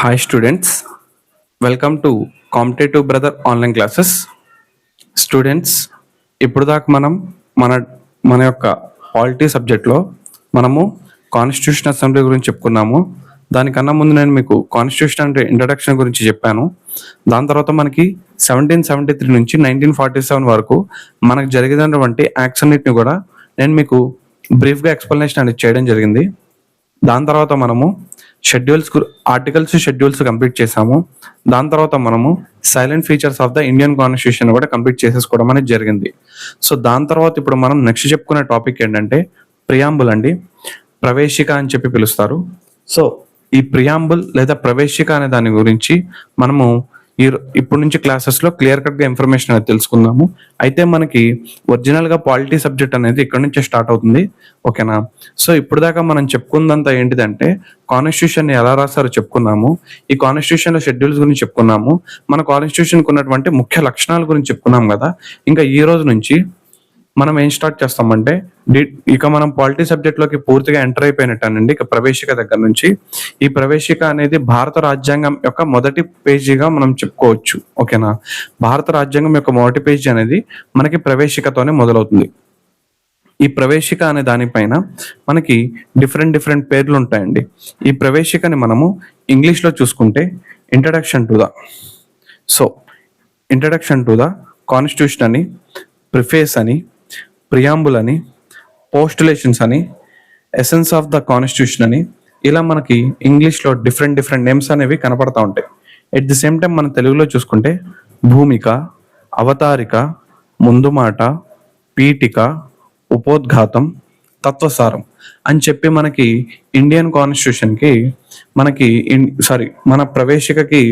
Hi students, welcome to competitive brother online classes. Students, ఇప్పుడు దాకా మనం మన మన యొక్క పాలిటీ సబ్జెక్ట్లో మనము కాన్స్టిట్యూషన్ అసెంబ్లీ గురించి చెప్పుకున్నాము. దానికన్నా ముందు నేను మీకు కాన్స్టిట్యూషన్ అంటే ఇంట్రడక్షన్ గురించి చెప్పాను. దాని తర్వాత మనకి 1773 నుంచి 1947 వరకు మనకు జరిగినటువంటి యాక్ట్స్ అన్నిటిని కూడా నేను మీకు బ్రీఫ్గా ఎక్స్ప్లెనేషన్ అనేది చేయడం జరిగింది. దాని తర్వాత మనము షెడ్యూల్స్ కంప్లీట్ చేసాము. దాని తర్వాత మనము silent features of the Indian constitution కూడా కంప్లీట్ చేసేసుకోవడం అనేది జరిగింది. సో దాని తర్వాత ఇప్పుడు మనం నెక్స్ట్ చెప్పుకునే టాపిక్ ఏంటంటే ప్రియాంబుల్ అండి. ప్రవేశిక అని చెప్పి పిలుస్తారు. సో ఈ ప్రియాంబుల్ లేదా ప్రవేశిక అనే దాని గురించి మనము ఇప్పుడు నుంచి క్లాసెస్ లో క్లియర్ కట్ గా ఇన్ఫర్మేషన్ అనేది తెలుసుకుందాము. అయితే మనకి ఒరిజినల్ గా పాలిటీ సబ్జెక్ట్ అనేది ఇక్కడ నుంచే స్టార్ట్ అవుతుంది. ఓకేనా? సో ఇప్పుడు దాకా మనం చెప్పుకుందంతా ఏంటిదంటే కాన్స్టిట్యూషన్ ఎలా రాస్తారో చెప్పుకున్నాము. ఈ కాన్స్టిట్యూషన్ లో షెడ్యూల్స్ గురించి చెప్పుకున్నాము. మన కాన్స్టిట్యూషన్ కు ఉన్నటువంటి ముఖ్య లక్షణాల గురించి చెప్పుకున్నాం కదా. ఇంకా ఈ రోజు నుంచి మనం ఏం స్టార్ట్ చేస్తామంటే ఇక మనం పాలిటీ సబ్జెక్ట్ లోకి పూర్తిగా ఎంటర్ అయిపోయినట్టనండి. ఇక ప్రవేశిక దగ్గర నుంచి ఈ ప్రవేశిక అనేది భారత రాజ్యాంగం యొక్క మొదటి పేజీగా మనం చెప్పుకోవచ్చు. ఓకేనా? భారత రాజ్యాంగం యొక్క మొదటి పేజీ అనేది మనకి ప్రవేశికతోనే మొదలవుతుంది. ఈ ప్రవేశిక అనే దానిపైన మనకి డిఫరెంట్ పేర్లు ఉంటాయండి. ఈ ప్రవేశికని మనము ఇంగ్లీష్లో చూసుకుంటే ఇంట్రడక్షన్ టు ద కాన్స్టిట్యూషన్ అని, ప్రిఫేస్ అని, ప్రియాంబుల్ అని, పోస్టులేషన్స్ అని, ఎసెన్స్ ఆఫ్ ద కాన్స్టిట్యూషన్ అని, ఇలా మనకి ఇంగ్లీష్లో డిఫరెంట్ నేమ్స్ అనేవి కనపడతా ఉంటాయి. ఎట్ ది సేమ్ టైం మన తెలుగులో చూసుకుంటే భూమిక, అవతారిక, ముందు మాట, పీఠిక, ఉపోద్ఘాతం, తత్వసారం అని చెప్పి మనకి ఇండియన్ కాన్స్టిట్యూషన్కి మన ప్రవేశికకి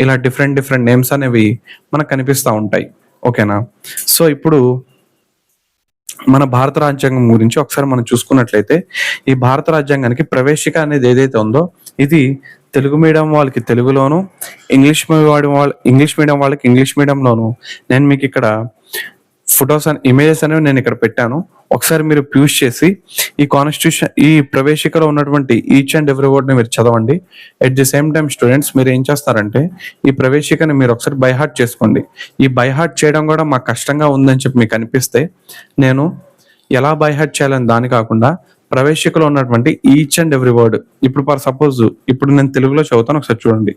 ఇలా డిఫరెంట్ నేమ్స్ అనేవి మనకు కనిపిస్తూ ఉంటాయి. ఓకేనా? సో ఇప్పుడు మన భారత రాజ్యాంగం గురించి ఒకసారి మనం చూసుకున్నట్లయితే ఈ భారత రాజ్యాంగానికి ప్రవేశిక అనేది ఏదైతే ఉందో ఇది తెలుగు మీడియం వాళ్ళకి తెలుగులోను, ఇంగ్లీష్ మీడియం వాళ్ళకి ఇంగ్లీష్ మీడియంలోను నేను మీకు ఇక్కడ ఫొటోస్ అండ్ ఇమేజెస్ అనేవి నేను ఇక్కడ పెట్టాను. ఒకసారి మీరు యూజ్ చేసి ఈ ప్రవేశికలో ఉన్నటువంటి ఈచ్ అండ్ ఎవ్రీ వర్డ్ ని మీరు చదవండి. At the same time students మీరు ఏం చేస్తారంటే ఈ ప్రవేశికని మీరు ఒకసారి బై హార్ట్ చేసుకోండి. ఈ బై హార్ట్ చేయడం కూడా మాకు కష్టంగా ఉందని చెప్పి మీకు అనిపిస్తే నేను ఎలా బై హార్ట్ చేయాలని దాని కాకుండా ప్రవేశికలో ఉన్నటువంటి ఈచ్ అండ్ ఎవ్రీ వర్డ్ ఇప్పుడు నేను తెలుగులో చదువుతాను, ఒకసారి చూడండి.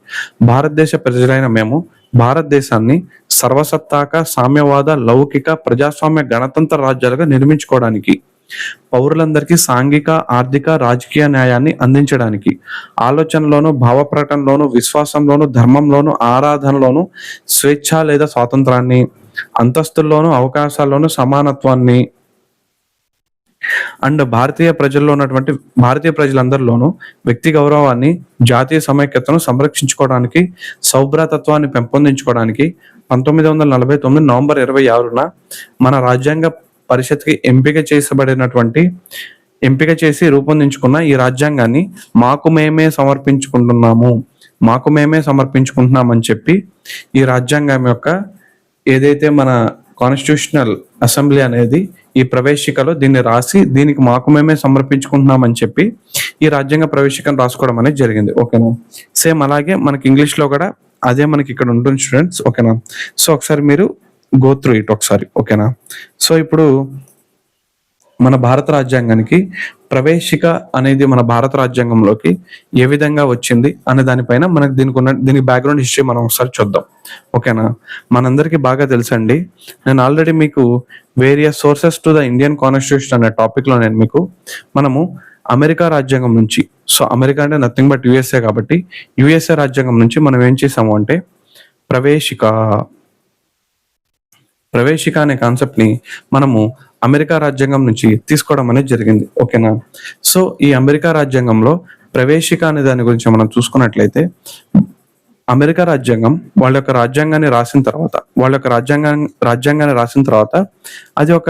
భారతదేశ ప్రజలైన మేము భారతదేశాన్ని సర్వసత్తాక, సామ్యవాద, లౌకిక, ప్రజాస్వామ్య, గణతంత్ర రాజ్యాలుగా నిర్మించుకోవడానికి, పౌరులందరికీ సాంఘిక, ఆర్థిక, రాజకీయ న్యాయాన్ని అందించడానికి, ఆలోచనలోను, భావ ప్రకటనలోను, విశ్వాసంలోను, ధర్మంలోను, ఆరాధనలోను స్వేచ్ఛ లేదా స్వాతంత్రాన్ని, అంతస్తుల్లోను, అవకాశాల్లోను సమానత్వాన్ని అండ్ భారతీయ ప్రజలందరిలోనూ వ్యక్తి గౌరవాన్ని, జాతీయ సమైక్యతను సంరక్షించుకోవడానికి, సౌభ్రాతత్వాన్ని పెంపొందించుకోవడానికి 1949 నవంబర్ 26న మన రాజ్యాంగ పరిషత్కి ఎంపిక చేసి రూపొందించుకున్న ఈ రాజ్యాంగాన్ని మాకు మేమే సమర్పించుకుంటున్నామని చెప్పి ఈ రాజ్యాంగం యొక్క ఏదైతే మన కాన్స్టిట్యూషనల్ అసెంబ్లీ అనేది ఈ ప్రవేశికలో దీన్ని రాసి దీనికి మాకు మేమే సమర్పించుకుంటున్నామని చెప్పి ఈ రాజ్యాంగ ప్రవేశికను రాసుకోవడం అనేది జరిగింది. ఓకేనా? సేమ్ అలాగే మనకి ఇంగ్లీష్ లో కూడా అదే మనకి ఇక్కడ ఉంటుంది స్టూడెంట్స్. ఓకేనా? సో ఒకసారి మీరు గో త్రూ ఇట్ ఒకసారి. ఓకేనా? సో ఇప్పుడు మన భారత రాజ్యాంగానికి ప్రవేశిక అనేది మన భారత రాజ్యాంగంలోకి ఏ విధంగా వచ్చింది అనే దానిపైన మనకు దీనికి బ్యాక్గ్రౌండ్ హిస్టరీ మనం ఒకసారి చూద్దాం. ఓకేనా? మనందరికీ బాగా తెలుసండి, నేను ఆల్రెడీ మీకు various sources to the Indian constitution అనే టాపిక్ లో మనము అమెరికా రాజ్యాంగం నుంచి, సో అమెరికా అంటే నథింగ్ బట్ యుఎస్ఏ కాబట్టి యుఎస్ఏ రాజ్యాంగం నుంచి మనం ఏం చేసాము అంటే ప్రవేశిక అనే కాన్సెప్ట్ ని మనము అమెరికా రాజ్యాంగం నుంచి తీసుకోవడం అనేది జరిగింది. ఓకేనా? సో ఈ అమెరికా రాజ్యాంగంలో ప్రవేశిక అనే దాని గురించి మనం చూసుకున్నట్లయితే అమెరికా రాజ్యాంగం వాళ్ళ యొక్క రాజ్యాంగాన్ని రాసిన తర్వాత అది ఒక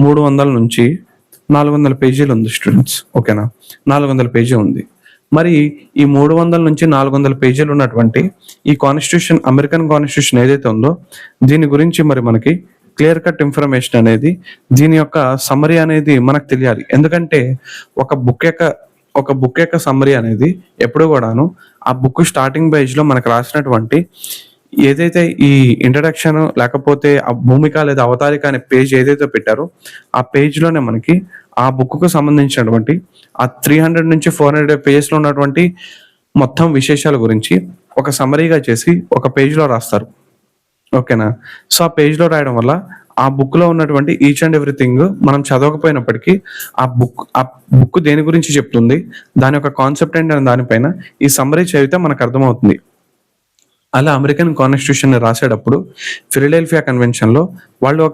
300 నుంచి 400 పేజీలు ఉంది స్టూడెంట్స్. ఓకేనా? 400 పేజీ ఉంది. మరి ఈ 300 నుంచి 400 పేజీలు ఉన్నటువంటి ఈ అమెరికన్ కాన్స్టిట్యూషన్ ఏదైతే ఉందో దీని గురించి మరి మనకి క్లియర్ కట్ ఇన్ఫర్మేషన్ అనేది, దీని యొక్క సమ్మరీ అనేది మనకు తెలియాలి. ఎందుకంటే ఒక బుక్ యొక్క సమ్మరీ అనేది ఎప్పుడు కూడాను ఆ బుక్ స్టార్టింగ్ పేజ్ లో మనకు రాసినటువంటి ఏదైతే ఈ ఇంట్రడక్షన్ లేకపోతే ఆ భూమిక లేదా అవతారిక అనే పేజ్ ఏదైతే పెట్టారో ఆ పేజ్ లోనే మనకి ఆ బుక్ కు సంబంధించినటువంటి ఆ 300 నుంచి 400 పేజెస్ లో ఉన్నటువంటి మొత్తం విశేషాల గురించి ఒక సమరీగా చేసి ఒక పేజ్ లో రాస్తారు. ఓకేనా? సో ఆ పేజ్ లో రాయడం వల్ల ఆ బుక్ లో ఉన్నటువంటి ఈచ్ అండ్ ఎవ్రీథింగ్ మనం చదవకపోయినప్పటికీ ఆ బుక్ దేని గురించి చెప్తుంది, దాని యొక్క కాన్సెప్ట్ ఏంటనే దానిపైన ఈ సమరీ చదివితే మనకు అర్థమవుతుంది. అలా అమెరికన్ కాన్స్టిట్యూషన్ రాసేటప్పుడు ఫిలడెల్ఫియా కన్వెన్షన్ లో వాళ్ళు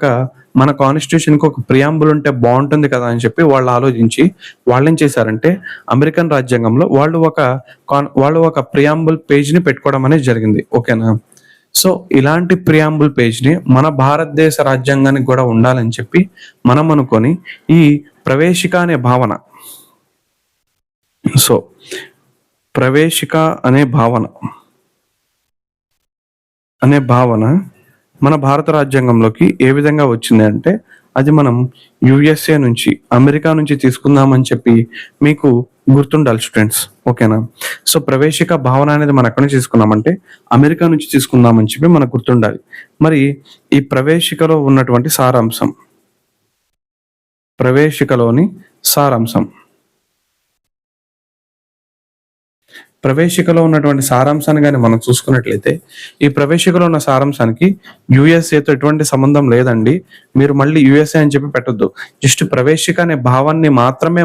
మన కాన్స్టిట్యూషన్ కి ఒక ప్రియాంబుల్ ఉంటే బాగుంటుంది కదా అని చెప్పి వాళ్ళు ఆలోచించి వాళ్ళు ఏం చేశారంటే అమెరికన్ రాజ్యాంగంలో వాళ్ళు ఒక ప్రియాంబుల్ పేజ్ ని పెట్టుకోవడం అనేది జరిగింది. ఓకేనా? సో ఇలాంటి ప్రియాంబుల్ పేజ్ ని మన భారతదేశ రాజ్యాంగానికి కూడా ఉండాలని చెప్పి మనం అనుకొని ఈ ప్రవేశిక అనే భావన సో ప్రవేశిక అనే భావన మన భారత రాజ్యాంగంలోకి ఏ విధంగా వచ్చింది అంటే అది మనం యుఎస్ఏ నుంచి అమెరికా నుంచి తీసుకుందామని చెప్పి మీకు గుర్తుండాలి స్టూడెంట్స్. ఓకేనా? సో ప్రవేశిక భావన అనేది మనం ఎక్కడి నుంచి తీసుకున్నామంటే అమెరికా నుంచి తీసుకుందామని చెప్పి మనకు గుర్తుండాలి. మరి ఈ ప్రవేశికలోని సారాంశం ప్రవేశికలో ఉన్నటువంటి సారాంశాన్ని కానీ మనం చూసుకున్నట్లయితే ఈ ప్రవేశికలో ఉన్న సారాంశానికి యుఎస్ఏతో ఎటువంటి సంబంధం లేదండి. మీరు మళ్ళీ యుఎస్ఏ అని చెప్పి పెట్టొద్దు. జస్ట్ ప్రవేశిక అనే భావాన్ని మాత్రమే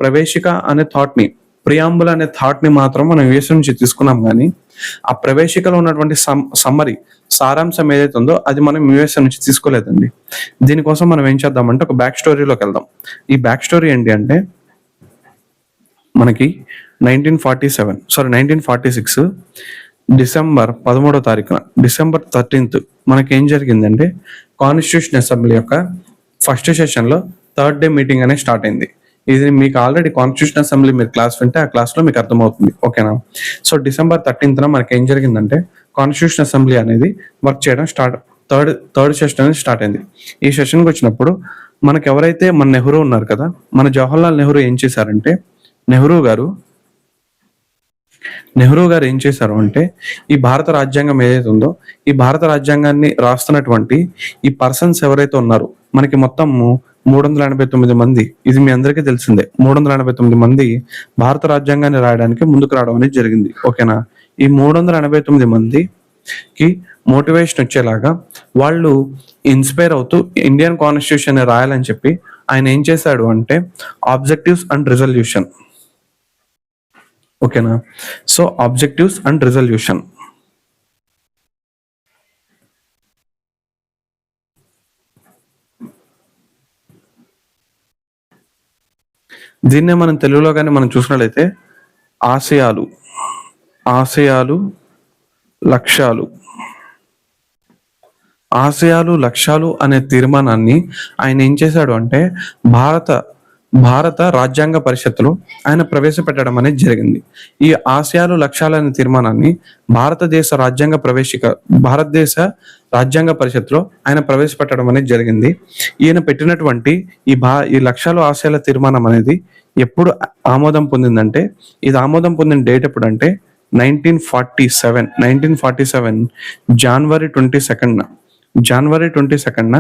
ప్రవేశిక అనే థాట్ ని ప్రియాంబుల్ అనే థాట్ ని మాత్రం మనం యుఎస్ఏ నుంచి తీసుకున్నాం. కానీ ఆ ప్రవేశికలో ఉన్నటువంటి సారాంశం ఏదైతే ఉందో అది మనం యుఎస్ఏ నుంచి తీసుకోలేదండి. దీనికోసం మనం ఏం చేద్దామంటే ఒక బ్యాక్ స్టోరీలోకి వెళ్దాం. ఈ బ్యాక్ స్టోరీ ఏంటి అంటే మనకి 1946 డిసెంబర్ 13వ తారీఖున డిసెంబర్ 13th మనకేం జరిగిందంటే కాన్స్టిట్యూషన్ అసెంబ్లీ యొక్క ఫస్ట్ సెషన్ లో థర్డ్ డే మీటింగ్ అనేది స్టార్ట్ అయింది. ఇది మీకు ఆల్రెడీ కాన్స్టిట్యూషన్ అసెంబ్లీ మీరు క్లాస్ వింటే ఆ క్లాస్ లో మీకు అర్థమవుతుంది. ఓకేనా? సో డిసెంబర్ 13th మనకి ఏం జరిగిందంటే కాన్స్టిట్యూషన్ అసెంబ్లీ అనేది వర్క్ చేయడం థర్డ్ సెషన్ అనేది స్టార్ట్ అయింది. ఈ సెషన్కి వచ్చినప్పుడు మనకి ఎవరైతే మన నెహ్రూ ఉన్నారు కదా, మన జవహర్లాల్ నెహ్రూ ఏం చేశారంటే నెహ్రూ గారు ఏం చేశారు అంటే ఈ భారత రాజ్యాంగం ఏదైతే ఉందో ఈ భారత రాజ్యాంగాన్ని రాస్తున్నటువంటి ఈ పర్సన్స్ ఎవరైతే ఉన్నారో మనకి మొత్తం 389 మంది, ఇది మీ అందరికీ తెలిసిందే. 389 మంది భారత రాజ్యాంగాన్ని రాయడానికి ముందుకు రావడం అనేది జరిగింది. ఓకేనా? ఈ 389 మందికి మోటివేషన్ వచ్చేలాగా వాళ్ళు ఇన్స్పైర్ అవుతూ ఇండియన్ కాన్స్టిట్యూషన్ రాయాలని చెప్పి ఆయన ఏం చేశాడు అంటే ఆబ్జెక్టివ్స్ అండ్ రిజల్యూషన్. ఓకేనా? సో ఆబ్జెక్టివ్స్ అండ్ రిజల్యూషన్ దీన్నే మనం తెలుగులో కానీ మనం చూసినట్లయితే ఆశయాలు లక్ష్యాలు అనే తీర్మానాన్ని ఆయన ఏం చేశాడు అంటే భారత రాజ్యాంగ పరిషత్తులో ఆయన ప్రవేశపెట్టడం అనేది జరిగింది. ఈ ఆశయాలు లక్ష్యాలు అనే తీర్మానాన్ని భారతదేశ రాజ్యాంగ పరిషత్తులో ఆయన ప్రవేశపెట్టడం అనేది జరిగింది. ఈయన పెట్టినటువంటి ఈ లక్ష్యాలు ఆశయాల తీర్మానం అనేది ఎప్పుడు ఆమోదం పొందిందంటే ఇది ఆమోదం పొందిన డేట్ ఎప్పుడు అంటే 1947 జనవరి 22న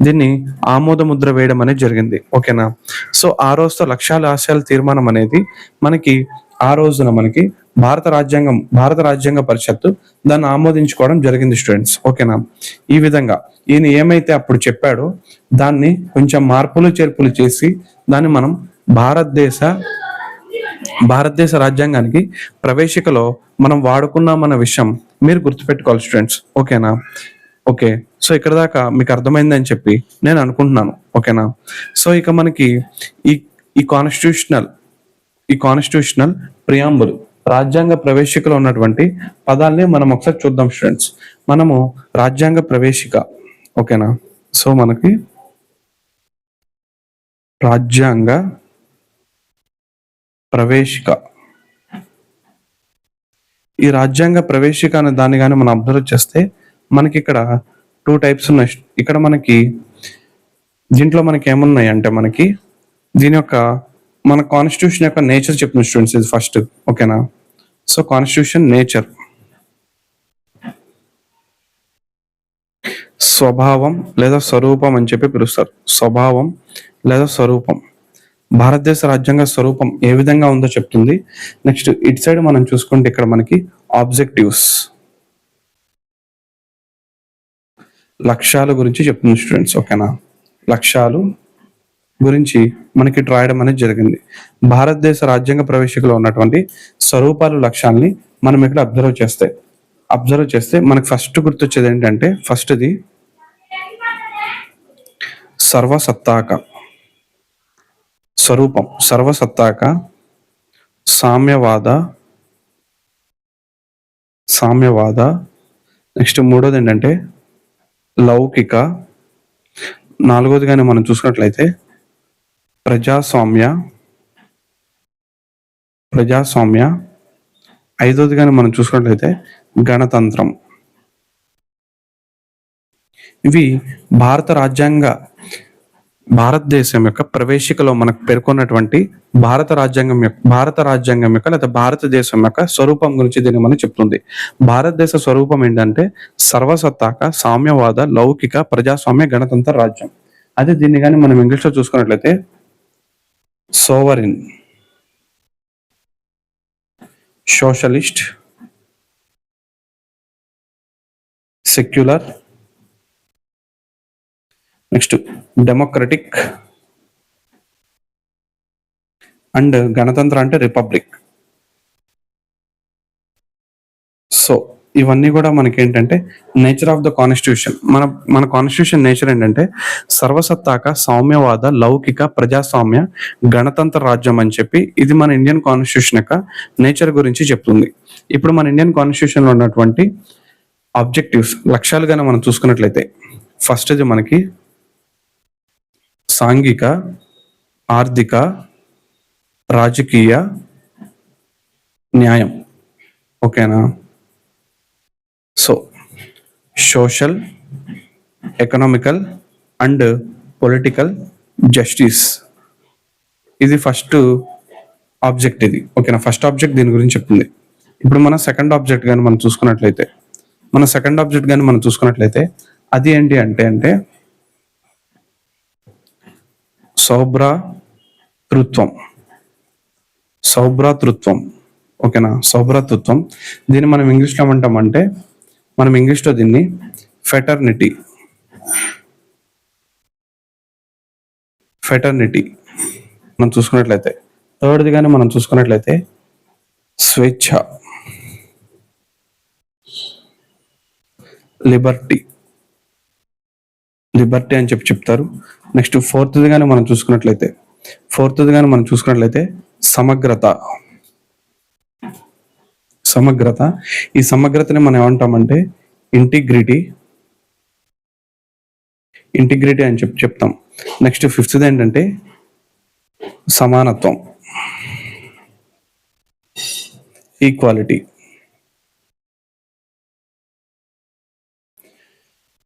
దీన్ని ఆమోద ముద్ర వేయడం అనేది జరిగింది. ఓకేనా? సో ఆ రోజుతో లక్ష్యాల ఆశయాల తీర్మానం అనేది మనకి ఆ రోజున మనకి భారత రాజ్యాంగ పరిషత్తు దాన్ని ఆమోదించుకోవడం జరిగింది స్టూడెంట్స్. ఓకేనా? ఈ విధంగా ఈయన ఏమైతే అప్పుడు చెప్పాడో దాన్ని కొంచెం మార్పులు చేర్పులు చేసి దాన్ని మనం భారతదేశ రాజ్యాంగానికి ప్రవేశికలో మనం వాడుకున్నామన్న విషయం మీరు గుర్తుపెట్టుకోవాలి స్టూడెంట్స్. ఓకేనా? ఓకే, సో ఇక్కడ దాకా మీకు అర్థమైందని చెప్పి నేను అనుకుంటున్నాను. ఓకేనా? సో ఇక మనకి ఈ కాన్స్టిట్యూషనల్ ప్రియాంబుల్ రాజ్యాంగ ప్రవేశికలో ఉన్నటువంటి పదాల్ని మనం ఒకసారి చూద్దాం స్టూడెంట్స్. మనము రాజ్యాంగ ప్రవేశిక. ఓకేనా? సో మనకి రాజ్యాంగ ప్రవేశిక, ఈ రాజ్యాంగ ప్రవేశిక అనే దాన్ని కానీ మనం అబ్జర్వ్ చేస్తే మనకి ఇక్కడ 2 టైప్స్ ఉన్నాయి. ఇక్కడ దీంట్లో మనకి ఏమున్నాయి అంటే మనకి మన కాన్స్టిట్యూషన్ యొక్క నేచర్ చెప్తున్న స్టూడెంట్స్ ఇది ఫస్ట్. ఓకేనా? సో కాన్స్టిట్యూషన్ నేచర్, స్వభావం లేదా స్వరూపం అని చెప్పి పిలుస్తారు. స్వభావం లేదా స్వరూపం. భారతదేశ రాజ్యాంగ స్వరూపం ఏ విధంగా ఉందో చెప్తుంది. నెక్స్ట్ ఇటు సైడ్ మనం చూసుకుంటే ఇక్కడ మనకి ఆబ్జెక్టివ్స్, లక్ష్యాల గురించి చెప్తుంది స్టూడెంట్స్. ఓకేనా, లక్ష్యాలు గురించి మనకి రాయడం అనేది జరిగింది. భారతదేశ రాజ్యాంగ ప్రవేశికలో ఉన్నటువంటి స్వరూపాలు, లక్ష్యాలని మనం ఇక్కడ అబ్జర్వ్ చేస్తే మనకు ఫస్ట్ గుర్తొచ్చేది ఏంటంటే, ఫస్ట్ది సర్వసత్తాక స్వరూపం, సర్వసత్తాక, సామ్యవాద. నెక్స్ట్ మూడోది ఏంటంటే లౌకిక. నాలుగోది కానీ మనం చూసుకున్నట్లయితే ప్రజాస్వామ్య. ఐదోది కానీ మనం చూసుకున్నట్లయితే గణతంత్రం. ఇవి భారతదేశం యొక్క ప్రవేశికలో మనకు పేర్కొన్నటువంటి భారత రాజ్యాంగం యొక్క లేదా భారతదేశం యొక్క స్వరూపం గురించి దీన్ని మనం చెప్తుంది. భారతదేశ స్వరూపం ఏంటంటే సర్వసత్తాక, సామ్యవాద, లౌకిక, ప్రజాస్వామ్య, గణతంత్ర రాజ్యం. అదే దీన్ని కానీ మనం ఇంగ్లీష్ లో చూసుకున్నట్లయితే sovereign, socialist, secular, next democratic, and గణతంత్ర అంటే రిపబ్లిక్. సో ఇవన్నీ కూడా మనకి ఏంటంటే నేచర్ ఆఫ్ ద కాన్స్టిట్యూషన్. మన కాన్స్టిట్యూషన్ నేచర్ ఏంటంటే సర్వసత్తాక, సామ్యవాద, లౌకిక, ప్రజాస్వామ్య, గణతంత్ర రాజ్యం అని చెప్పి ఇది మన ఇండియన్ కాన్స్టిట్యూషన్ యొక్క నేచర్ గురించి చెప్తుంది. ఇప్పుడు మన ఇండియన్ కాన్స్టిట్యూషన్ లో ఉన్నటువంటి ఆబ్జెక్టివ్స్, లక్ష్యాలుగానే మనం చూసుకున్నట్లయితే ఫస్ట్ది మనకి సాంఘిక, ఆర్థిక, రాజకీయ న్యాయం. ఓకేనా, so social, economical and political justice. ఇది ఫస్ట్ ఆబ్జెక్ట్. ఇది ఓకేనా, ఫస్ట్ ఆబ్జెక్ట్ దీని గురించి చెప్తుంది. ఇప్పుడు మన సెకండ్ ఆబ్జెక్ట్ కానీ మనం చూసుకున్నట్లయితే అది ఏంటి అంటే సౌభ్రాతృత్వం. ఓకేనా, సౌభ్రాతృత్వం. దీన్ని మనం ఇంగ్లీష్లో ఏమంటామంటే దీన్ని ఫెటర్నిటీ మనం చూసుకున్నట్లయితే. థర్డ్ది కానీ మనం చూసుకున్నట్లయితే స్వేచ్ఛ, లిబర్టీ అని చెప్తారు. నెక్స్ట్ ఫోర్త్ది కానీ మనం చూసుకున్నట్లయితే సమగ్రత. ఈ సమగ్రతని మనం ఏమంటామంటే ఇంటిగ్రిటీ అని చెప్తాం. నెక్స్ట్ ఫిఫ్త్ది ఏంటంటే సమానత్వం, ఈక్వాలిటీ.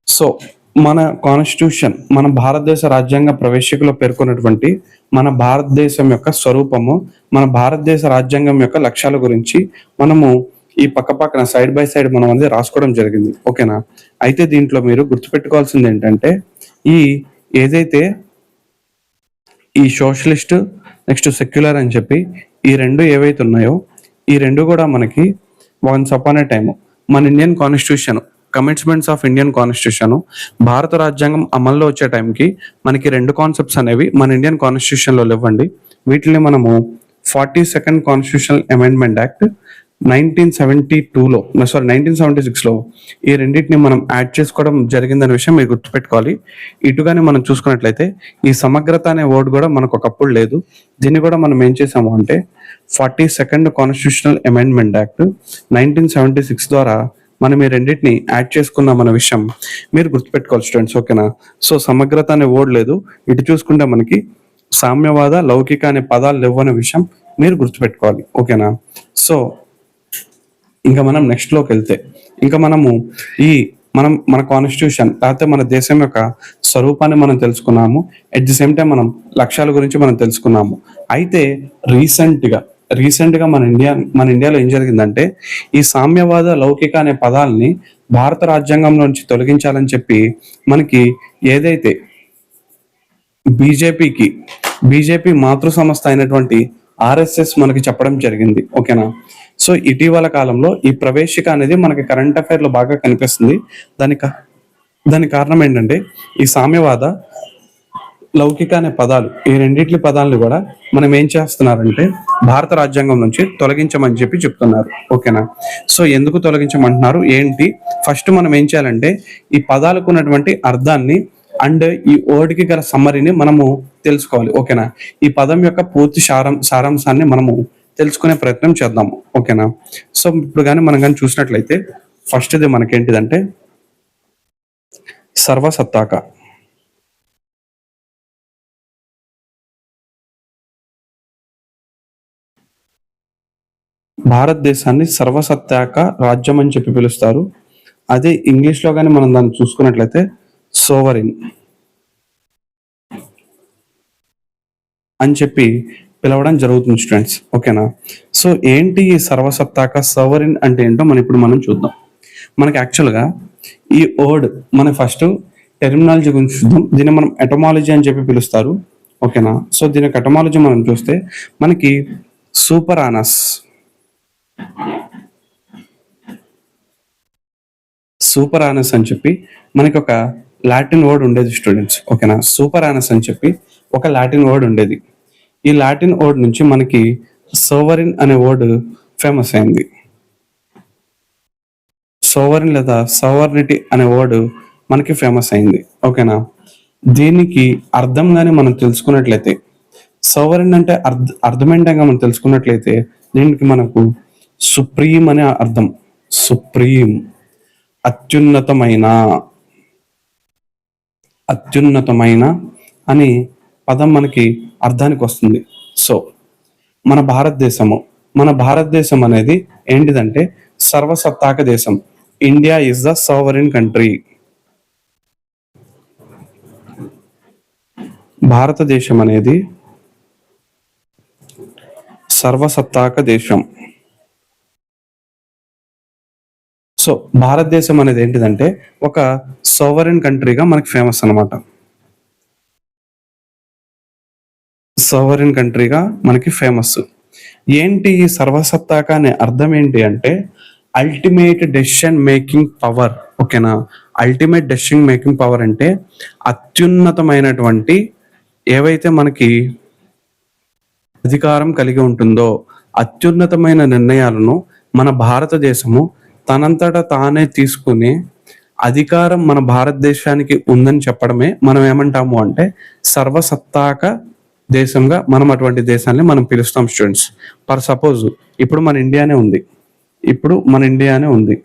సో మన కాన్స్టిట్యూషన్, మన భారతదేశ రాజ్యాంగ ప్రవేశికలో పేర్కొన్నటువంటి మన భారతదేశం యొక్క స్వరూపము, మన భారతదేశ రాజ్యాంగం యొక్క లక్ష్యాల గురించి మనము ఈ పక్కన సైడ్ బై సైడ్ మనం అనేది రాసుకోవడం జరిగింది. ఓకేనా, అయితే దీంట్లో మీరు గుర్తుపెట్టుకోవాల్సింది ఏంటంటే ఏదైతే ఈ సోషలిస్ట్, నెక్స్ట్ సెక్యులర్ అని చెప్పి ఈ రెండు ఏవైతే ఉన్నాయో ఈ రెండు కూడా మనకి వన్స్ అపాన్ ఏ టైమ్ మన Indian constitution, commitments of Indian constitution, భారత రాజ్యాంగం అమల్లో వచ్చే టైంకి మనకి రెండు కాన్సెప్ట్స్ అనేవి మన ఇండియన్ కాన్స్టిట్యూషన్ లో లేవండి. వీటిని మనము 42nd కాన్స్టిట్యూషనల్ అమెండ్మెంట్ యాక్ట్ 1976లో ఈ రెండింటిని మనం యాడ్ చేసుకోవడం జరిగిందనే విషయం మీరు గుర్తుపెట్టుకోవాలి. ఇటుగానే మనం చూసుకున్నట్లయితే ఈ సమగ్రత అనే వర్డ్ కూడా మనకు ఒకప్పుడు లేదు. దీన్ని కూడా మనం ఏం చేసాము అంటే 42nd కాన్స్టిట్యూషనల్ అమెండ్మెంట్ యాక్ట్ 1976 ద్వారా మనం ఈ రెండింటిని యాడ్ చేసుకున్నాం అన్న విషయం మీరు గుర్తుపెట్టుకోవాలి స్టూడెంట్స్. ఓకేనా, సో సమగ్రత అనే వర్డ్ లేదు. ఇటు చూసుకుంటే మనకి సామ్యవాద, లౌకిక అనే పదాలు లేవు అనే విషయం మీరు గుర్తుపెట్టుకోవాలి. ఓకేనా, సో ఇంకా మనం నెక్స్ట్ లోకి వెళ్తే ఇంకా మనము మన కాన్స్టిట్యూషన్ లేకపోతే మన దేశం యొక్క స్వరూపాన్ని మనం తెలుసుకున్నాము. అట్ ది సేమ్ టైం మనం లక్ష్యాల గురించి మనం తెలుసుకున్నాము. అయితే రీసెంట్ గా రీసెంట్ గా మన ఇండియాలో ఏం జరిగిందంటే ఈ సామ్యవాద లౌకిక అనే పదాలని భారత రాజ్యాంగం నుంచి తొలగించాలని చెప్పి మనకి ఏదైతే బీజేపీకి బీజేపీ మాతృ సంస్థ అయినటువంటి ఆర్ఎస్ఎస్ మనకి చెప్పడం జరిగింది. ఓకేనా. సో ఇటీవల కాలంలో ఈ ప్రవేశిక అనేది మనకి కరెంట్ అఫైర్ లో బాగా కనిపిస్తుంది. దానికి కారణం ఏంటంటే ఈ సామ్యవాద లౌకిక అనే పదాలు, ఈ రెండిట్ల పదాలను కూడా మనం ఏం చేస్తున్నారంటే భారత రాజ్యాంగం నుంచి తొలగించమని చెప్పి చెప్తున్నారు. ఓకేనా. సో ఎందుకు తొలగించమంటున్నారు ఏంటి, ఫస్ట్ మనం ఏం చేయాలంటే ఈ పదాలకు ఉన్నటువంటి అర్థాన్ని అండ్ ఈ వర్డ్కి గల సమ్మరీని మనము తెలుసుకోవాలి. ఓకేనా. ఈ పదం యొక్క పూర్తి సారాంశాన్ని మనము తెలుసుకునే ప్రయత్నం చేద్దాము. ఓకేనా. సో ఇప్పుడు కానీ మనం కానీ చూసినట్లయితే ఫస్ట్ది మనకేంటిదంటే సర్వసత్తాక. భారతదేశాన్ని సర్వసత్తాక రాజ్యం అని చెప్పి పిలుస్తారు. అదే ఇంగ్లీష్ లో కానీ మనం దాన్ని చూసుకున్నట్లయితే సోవరిన్ అని చెప్పి పిలవడం జరుగుతుంది స్టూడెంట్స్. ఓకేనా. సో ఏంటి ఈ సర్వసత్తాక సోవరిన్ అంటే ఏంటో మనం చూద్దాం. మనకి యాక్చువల్గా ఈ వర్డ్ మన ఫస్ట్ టెర్మినాలజీ గురించి చూద్దాం. దీన్ని మనం ఎటమాలజీ అని చెప్పి పిలుస్తారు. ఓకేనా. సో దీని ఎటమాలజీ మనం చూస్తే మనకి సూపర్ ఆనస్ అని చెప్పి మనకి ఒక లాటిన్ వర్డ్ ఉండేది స్టూడెంట్స్. ఓకేనా. సూపర్ ఆనస్ అని చెప్పి ఒక లాటిన్ వర్డ్ ఉండేది. ఈ లాటిన్ వర్డ్ నుంచి మనకి సోవరిన్ అనే వర్డ్ ఫేమస్ అయింది. సోవరిన్ లేదా సోవర్నిటీ అనే వర్డ్ మనకి ఫేమస్ అయింది. ఓకేనా. దీనికి అర్థం కానీ మనం తెలుసుకున్నట్లయితే సోవరిన్ అంటే అర్థమేంటంగా మనం తెలుసుకున్నట్లయితే దీనికి మనకు సుప్రీం అనే అర్థం. సుప్రీం అత్యున్నతమైన అని పదం మనకి అర్థానికి వస్తుంది. సో మన భారతదేశం అనేది ఏంటిదంటే సర్వసత్తాక దేశం. India is the sovereign country. భారతదేశం అనేది సర్వసత్తాక దేశం. సో భారతదేశం అనేది ఏంటిదంటే ఒక సోవరెన్ కంట్రీగా మనకి ఫేమస్ అనమాట. సోవరెన్ కంట్రీగా మనకి ఫేమస్. ఏంటి ఈ సర్వసత్తాక అనే అర్థం ఏంటి అంటే అల్టిమేట్ డెసిషన్ మేకింగ్ పవర్. ఓకేనా. అల్టిమేట్ డెసిషన్ మేకింగ్ పవర్ అంటే అత్యున్నతమైనటువంటి ఏవైతే మనకి అధికారం కలిగి ఉంటుందో అత్యున్నతమైన నిర్ణయాలను మన భారతదేశము తనంతట తానే తీసుకునే అధికారం మన భారతదేశానికి ఉందని చెప్పడమే మనం ఏమంటాము అంటే సర్వసత్తాక దేశంగా మనం అటువంటి దేశాన్ని మనం పిలుస్తాం స్టూడెంట్స్. ఫర్ సపోజ్ ఇప్పుడు మన ఇండియానే ఉంది.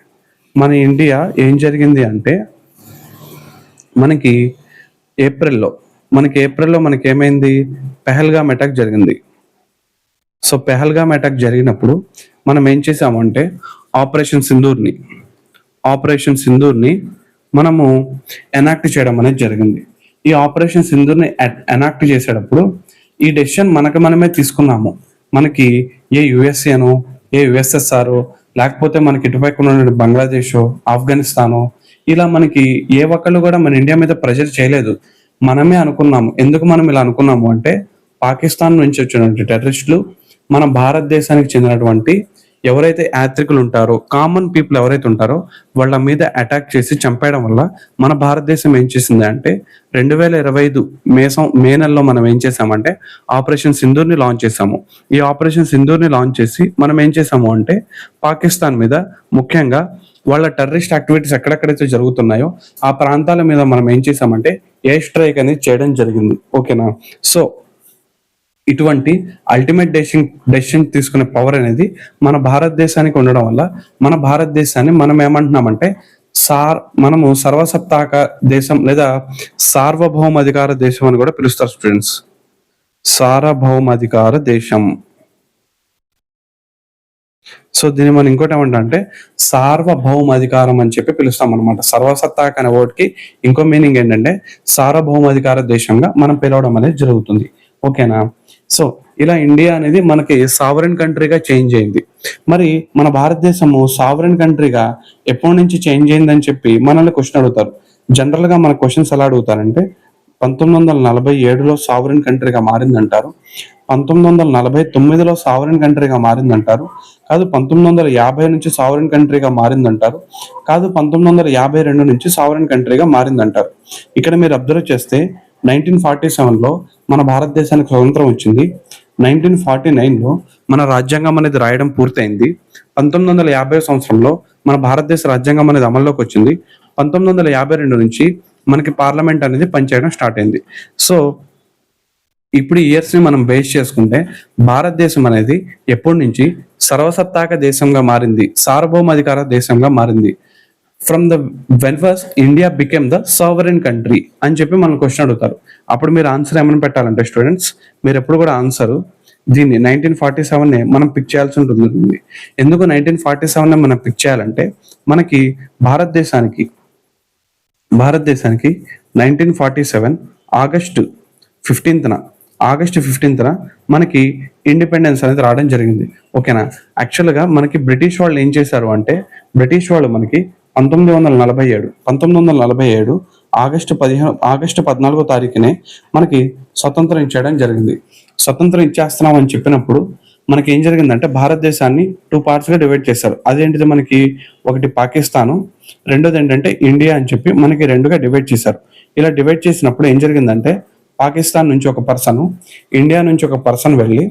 మన ఇండియా ఏం జరిగింది అంటే మనకి ఏప్రిల్లో మనకి ఏమైంది, పెహల్గామ్ అటాక్ జరిగింది. సో పెహల్గామ్ అటాక్ జరిగినప్పుడు మనం ఏం చేసామంటే ఆపరేషన్ సింధూర్ని మనము ఎనాక్ట్ చేయడం అనేది జరిగింది. ఈ ఆపరేషన్ సింధూర్ని ఎనాక్ట్ చేసేటప్పుడు ఈ డెసిషన్ మనమే తీసుకున్నాము. మనకి ఏ యుఎస్ఏనో ఏ యుఎస్ఎస్ఆర్ లేకపోతే మనకి ఇటుపైకి ఉన్న బంగ్లాదేశ్ ఆఫ్ఘనిస్తానో ఇలా మనకి ఏ ఒక్కళ్ళు కూడా మన ఇండియా మీద ప్రెషర్ చేయలేదు. మనమే అనుకున్నాము. ఎందుకు మనం ఇలా అనుకున్నాము అంటే పాకిస్తాన్ నుంచి వచ్చినటువంటి టెర్రరిస్టులు మన భారతదేశానికి చెందినటువంటి ఎవరైతే యాత్రికులు ఉంటారో కామన్ పీపుల్ ఎవరైతే ఉంటారో వాళ్ళ మీద అటాక్ చేసి చంపేయడం వల్ల మన భారతదేశం ఏం చేసింది అంటే 2025 మే నెలలో మనం ఏం చేసామంటే ఆపరేషన్ సింధూర్ని లాంచ్ చేసాము. ఈ ఆపరేషన్ సింధూర్ని లాంచ్ చేసి మనం ఏం చేసాము అంటే పాకిస్తాన్ మీద ముఖ్యంగా వాళ్ళ టెర్రరిస్ట్ యాక్టివిటీస్ ఎక్కడెక్కడైతే జరుగుతున్నాయో ఆ ప్రాంతాల మీద మనం ఏం చేసామంటే ఎయిర్ స్ట్రైక్ అనేది చేయడం జరిగింది. ఓకేనా. సో ఇటువంటి అల్టిమేట్ డెసిషన్ తీసుకునే పవర్ అనేది మన భారతదేశానికి ఉండడం వల్ల మన భారతదేశాన్ని మనం ఏమంటున్నామంటే మనము సర్వసత్తాక దేశం లేదా సార్వభౌమాధికార దేశం అని కూడా పిలుస్తారు స్టూడెంట్స్. సార్వభౌమాధికార దేశం. సో దీన్ని మనం ఇంకోటి ఏమంటే సార్వభౌమాధికారం అని చెప్పి పిలుస్తాం అనమాట. సర్వసత్తాక అనే వర్డ్కి ఇంకో మీనింగ్ ఏంటంటే సార్వభౌమాధికార దేశంగా మనం పిలవడం అనేది జరుగుతుంది. ఓకేనా. సో ఇలా ఇండియా అనేది మనకి సావరెన్ కంట్రీగా చేంజ్ అయింది. మరి మన భారతదేశము సావరెన్ కంట్రీగా ఎప్పటి నుంచి చేంజ్ అయిందని చెప్పి మనల్ని క్వశ్చన్ అడుగుతారు. జనరల్ గా మన క్వశ్చన్స్ ఎలా అడుగుతారంటే 1947లో సావరెన్ కంట్రీగా మారిందంటారు, 1949లో సావరెన్ కంట్రీగా మారిందంటారు, కాదు 1950 నుంచి సావరెన్ కంట్రీగా మారిందంటారు, కాదు 1952 నుంచి సావరెన్ కంట్రీగా మారిందంటారు. ఇక్కడ మీరు అబ్జర్వ్ చేస్తే 1947లో మన భారతదేశానికి స్వతంత్రం వచ్చింది, 1949లో మన రాజ్యాంగం అనేది రాయడం పూర్తయింది, 1950 సంవత్సరంలో మన భారతదేశ రాజ్యాంగం అనేది అమల్లోకి వచ్చింది, 1952 నుంచి మనకి పార్లమెంట్ అనేది పనిచేయడం స్టార్ట్ అయింది. సో ఇప్పుడు ఈ ఇయర్స్ ని మనం బేస్ చేసుకుంటే భారతదేశం అనేది ఎప్పటి నుంచి సర్వసత్తాక దేశంగా మారింది, సార్వభౌమాధికార దేశంగా మారింది. From the when was India became the sovereign country అని చెప్పి మనం క్వశ్చన్ అడుగుతారు. అప్పుడు మీరు ఆన్సర్ ఏమైనా పెట్టాలంటే స్టూడెంట్స్, మీరు ఎప్పుడు కూడా ఆన్సర్ దీన్ని 1947 మనం పిక్ చేయాల్సి ఉంటుంది. ఎందుకు 1947 మనం పిక్ చేయాలంటే మనకి భారతదేశానికి 1947 ఆగస్టు 15న మనకి ఇండిపెండెన్స్ అనేది రావడం జరిగింది. ఓకేనా. యాక్చువల్గా మనకి బ్రిటిష్ వాళ్ళు ఏం చేశారు అంటే, బ్రిటిష్ వాళ్ళు మనకి 1947 ఆగస్టు 14వ తారీఖునే మనకి స్వతంత్రం ఇచ్చేయడం జరిగింది. స్వతంత్రం ఇచ్చేస్తున్నాం అని చెప్పినప్పుడు మనకి ఏం జరిగిందంటే భారతదేశాన్ని 2 పార్ట్స్గా డివైడ్ చేశారు. అదేంటిది, మనకి ఒకటి పాకిస్తాను, రెండోది ఏంటంటే ఇండియా అని చెప్పి మనకి 2గా డివైడ్ చేశారు. ఇలా డివైడ్ చేసినప్పుడు ఏం జరిగిందంటే పాకిస్తాన్ నుంచి ఒక పర్సన్, ఇండియా నుంచి ఒక పర్సన్ వెళ్ళి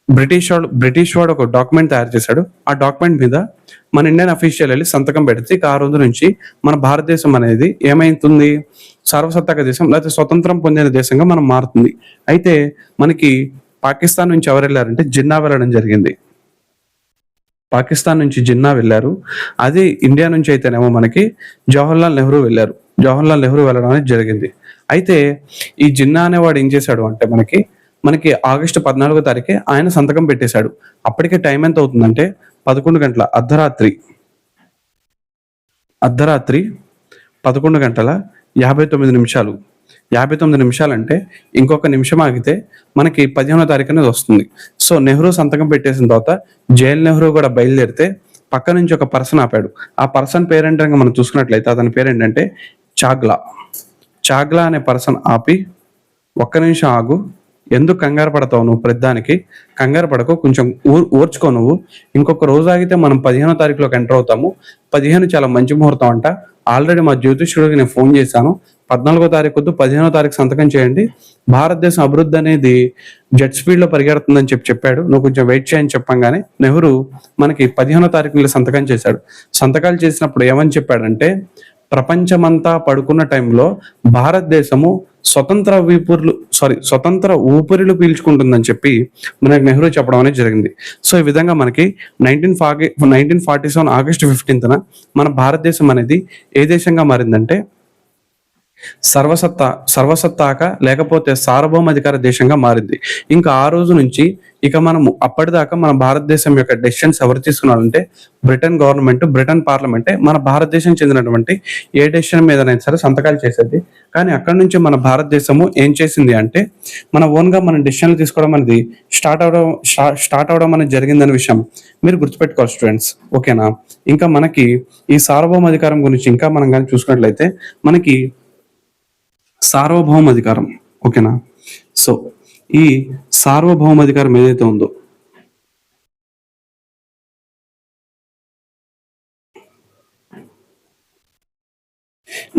బ్రిటిష్ వాడు ఒక డాక్యుమెంట్ తయారు చేశాడు. ఆ డాక్యుమెంట్ మీద మన ఇండియన్ అఫీషియల్ వెళ్ళి సంతకం పెడితే ఆ రోజు నుంచి మన భారతదేశం అనేది ఏమైతుంది, సర్వసత్తాక దేశం లేకపోతే స్వతంత్రం పొందిన దేశంగా మనం మారుతుంది. అయితే మనకి పాకిస్తాన్ నుంచి ఎవరు వెళ్ళారంటే జిన్నా వెళ్ళడం జరిగింది. పాకిస్తాన్ నుంచి జిన్నా వెళ్ళారు. అదే ఇండియా నుంచి అయితేనేమో మనకి జవహర్లాల్ నెహ్రూ వెళ్ళారు. జవహర్లాల్ నెహ్రూ వెళ్ళడం అనేది జరిగింది. అయితే ఈ జిన్నా అనేవాడు ఏం చేశాడు అంటే మనకి ఆగస్టు 14వ తారీఖే ఆయన సంతకం పెట్టేశాడు. అప్పటికే టైం ఎంత అవుతుందంటే 11 గంటల అర్ధరాత్రి 11 గంటల 59 నిమిషాలు అంటే ఇంకొక నిమిషం ఆగితే మనకి 15వ తారీఖు అనేది వస్తుంది. సో నెహ్రూ సంతకం పెట్టేసిన తర్వాత జైల్ నెహ్రూ కూడా బయలుదేరితే పక్క నుంచి ఒక పర్సన్ ఆపాడు. ఆ పర్సన్ పేరేంటంటే మనం చూసుకున్నట్లయితే అతని పేరేంటంటే చాగ్లా అనే పర్సన్ ఆపి, ఒక్క నిమిషం ఆగు, ఎందుకు కంగారు పడతావు నువ్వు, ప్రతిదానికి కంగారు పడకు, కొంచెం ఓర్చుకో, నువ్వు ఇంకొక రోజు ఆగితే మనం 15వ తారీఖులోకి ఎంటర్ అవుతాము. 15 చాలా మంచి ముహూర్తం అంట. ఆల్రెడీ మా జ్యోతిష్యుడికి నేను ఫోన్ చేశాను. 14వ తారీఖు వద్దు, 15వ తారీఖు సంతకం చేయండి, భారతదేశం అభివృద్ధి అనేది జెట్ స్పీడ్ లో పరిగెడుతుందని చెప్పాడు. నువ్వు కొంచెం వెయిట్ చేయని చెప్పంగానే నెహ్రూ మనకి 15వ తారీఖులో సంతకం చేశాడు. సంతకాలు చేసినప్పుడు ఏమని చెప్పాడంటే, ప్రపంచమంతా పడుకున్న టైంలో భారతదేశము స్వతంత్ర ఊపిరిలు పీల్చుకుంటుందని చెప్పి మనకి నెహ్రూ చెప్పడం అనేది జరిగింది. సో ఈ విధంగా మనకి 1947 ఆగస్టు 15న మన భారతదేశం అనేది ఏ దేశంగా మారిందంటే సర్వసత్తాక లేకపోతే సార్వభౌమాధికార దేశంగా మారింది. ఇంకా ఆ రోజు నుంచి ఇక మనము అప్పటిదాకా మన భారతదేశం యొక్క డెసిషన్స్ ఎవరు తీసుకున్నారంటే బ్రిటన్ గవర్నమెంట్, బ్రిటన్ పార్లమెంటే మన భారతదేశం చెందినటువంటి ఏ డెసిషన్ మీదనైనా సరే సంతకాలు చేసేది. కానీ అక్కడ నుంచి మన భారతదేశము ఏం చేసింది అంటే మన ఓన్గా మన డెసిషన్లు తీసుకోవడం అనేది స్టార్ట్ అవడం అనేది జరిగిందనే విషయం మీరు గుర్తుపెట్టుకోవాలి స్టూడెంట్స్. ఓకేనా. ఇంకా మనకి ఈ సార్వభౌమాధికారం గురించి ఇంకా మనం కానీ చూసుకున్నట్లయితే మనకి సార్వభౌమాధికారం, ఓకేనా. సో ఈ సార్వభౌమాధికారం ఏదైతే ఉందో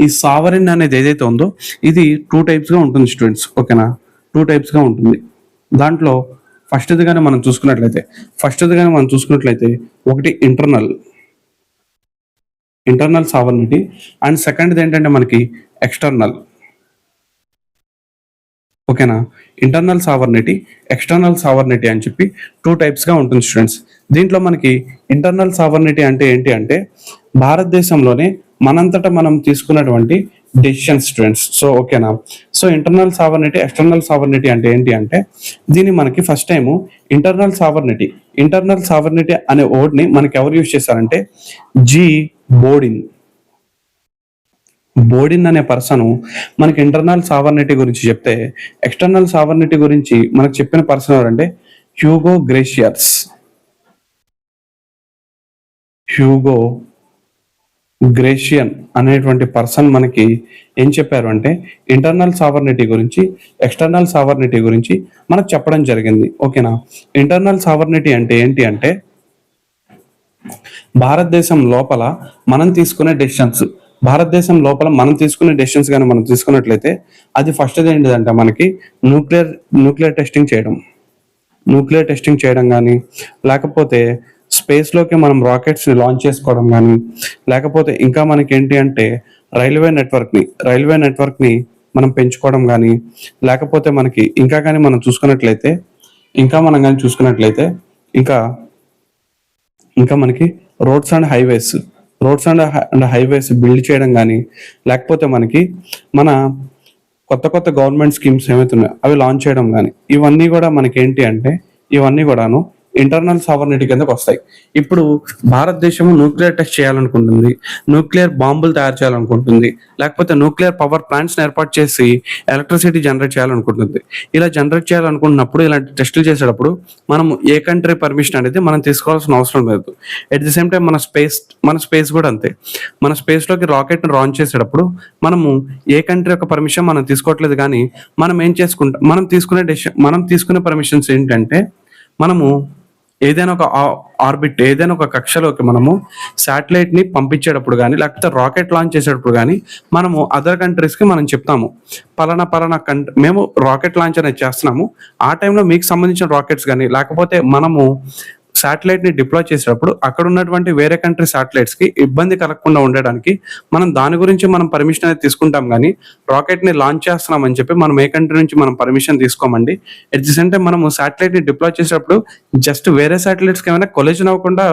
ఈ సావరెన్ అనేది ఏదైతే ఉందో ఇది 2 types గా ఉంటుంది స్టూడెంట్స్. ఓకేనా. 2 types గా ఉంటుంది. దాంట్లో ఫస్ట్దిగానే మనం చూసుకున్నట్లయితే ఒకటి ఇంటర్నల్ సావర్నిటీ అండ్ సెకండ్ది ఏంటంటే మనకి ఎక్స్టర్నల్. ఓకేనా. ఇంటర్నల్ సావర్నిటీ, ఎక్స్టర్నల్ సావర్నిటీ అని చెప్పి 2 types గా ఉంటుంది స్టూడెంట్స్. దీంట్లో మనకి ఇంటర్నల్ సావర్నిటీ అంటే ఏంటి అంటే భారతదేశంలోనే మనంతటా మనం తీసుకున్నటువంటి డెసిషన్స్ స్టూడెంట్స్. సో ఓకేనా. So internal sovereignty, external sovereignty అంటే ఏంటి అంటే దీన్ని మనకి ఫస్ట్ టైము ఇంటర్నల్ సావర్నిటీ అనే వర్డ్ని మనకి ఎవరు యూజ్ చేశారంటే జి బోర్డిన్ బోడిన్ అనే పర్సన్ మనకి ఇంటర్నల్ సావర్నిటీ గురించి చెప్తే, ఎక్స్టర్నల్ సావర్నిటీ గురించి మనకు చెప్పిన పర్సన్ ఎవరంటే హ్యూగో గ్రేషియర్స్. హ్యూగో గ్రేషియన్ అనేటువంటి పర్సన్ మనకి ఏం చెప్పారు అంటే ఇంటర్నల్ సావర్నిటీ గురించి, ఎక్స్టర్నల్ సావర్నిటీ గురించి మనకు చెప్పడం జరిగింది. ఓకేనా. ఇంటర్నల్ సావర్నిటీ అంటే ఏంటి అంటే భారతదేశం లోపల మనం తీసుకునే డెసిషన్స్, భారతదేశం లోపల మనం తీసుకునే డెసిషన్స్ కానీ మనం తీసుకున్నట్లయితే అది ఫస్ట్ ఏంటిదంటే మనకి న్యూక్లియర్ టెస్టింగ్ చేయడం, న్యూక్లియర్ టెస్టింగ్ చేయడం కానీ, లేకపోతే స్పేస్లోకి మనం రాకెట్స్ని లాంచ్ చేసుకోవడం కానీ, లేకపోతే ఇంకా మనకి ఏంటి అంటే రైల్వే నెట్వర్క్ని మనం పెంచుకోవడం కానీ, లేకపోతే మనకి ఇంకా కానీ మనం చూసుకున్నట్లయితే ఇంకా ఇంకా మనకి రోడ్స్ అండ్ హైవేస్ బిల్డ్ చేయడం కానీ, లేకపోతే మనకి మన కొత్త గవర్నమెంట్ స్కీమ్స్ ఏమైతున్నాయో అవి లాంచ్ చేయడం కానీ, ఇవన్నీ కూడా మనకి ఏంటి అంటే ఇవన్నీ కూడాను ఇంటర్నల్ సావర్నిటీ కిందకు వస్తాయి. ఇప్పుడు భారతదేశం న్యూక్లియర్ టెస్ట్ చేయాలనుకుంటుంది, న్యూక్లియర్ బాంబులు తయారు చేయాలనుకుంటుంది, లేకపోతే న్యూక్లియర్ పవర్ ప్లాంట్స్ని ఏర్పాటు చేసి ఎలక్ట్రిసిటీ జనరేట్ చేయాలనుకుంటుంది. ఇలా జనరేట్ చేయాలనుకుంటున్నప్పుడు, ఇలాంటి టెస్టులు చేసేటప్పుడు మనం ఏ కంట్రీ పర్మిషన్ అనేది మనం తీసుకోవాల్సిన అవసరం లేదు. ఎట్ ది సేమ్ టైం మన స్పేస్ కూడా అంతే. మన స్పేస్లోకి రాకెట్ని లాంచ్ చేసేటప్పుడు మనము ఏ కంట్రీ యొక్క పర్మిషన్ మనం తీసుకోవట్లేదు. కానీ మనం తీసుకునే పర్మిషన్స్ ఏంటంటే మనము ఏదైనా ఒక కక్షలోకి మనము శాటిలైట్ ని పంపించేటప్పుడు కానీ, లేకపోతే రాకెట్ లాంచ్ చేసేటప్పుడు కానీ మనము అదర్ కంట్రీస్ కి మనం చెప్తాము, పలానా కంట్రీ మేము రాకెట్ లాంచ్ అనేది చేస్తున్నాము, ఆ టైంలో మీకు సంబంధించిన రాకెట్స్ కానీ, లేకపోతే మనము శాటిలైట్ ని డిప్లాయ్ చేసేటప్పుడు అక్కడ ఉన్నటువంటి వేరే కంట్రీ శాటిలైట్స్ కి ఇబ్బంది కలగకుండా ఉండడానికి మనం దాని గురించి మనం పర్మిషన్ అనేది తీసుకుంటాం. కానీ రాకెట్ ని లాంచ్ చేస్తున్నాం అని చెప్పి మనం ఏ కంట్రీ నుంచి మనం పర్మిషన్ తీసుకోమండి. ఎట్ ది సేమ్ టైం మనము శాటిలైట్ ని డిప్లాయ్ చేసేటప్పుడు జస్ట్ వేరే శాటిలైట్స్కి ఏమైనా కొలిజన్ అవ్వకుండా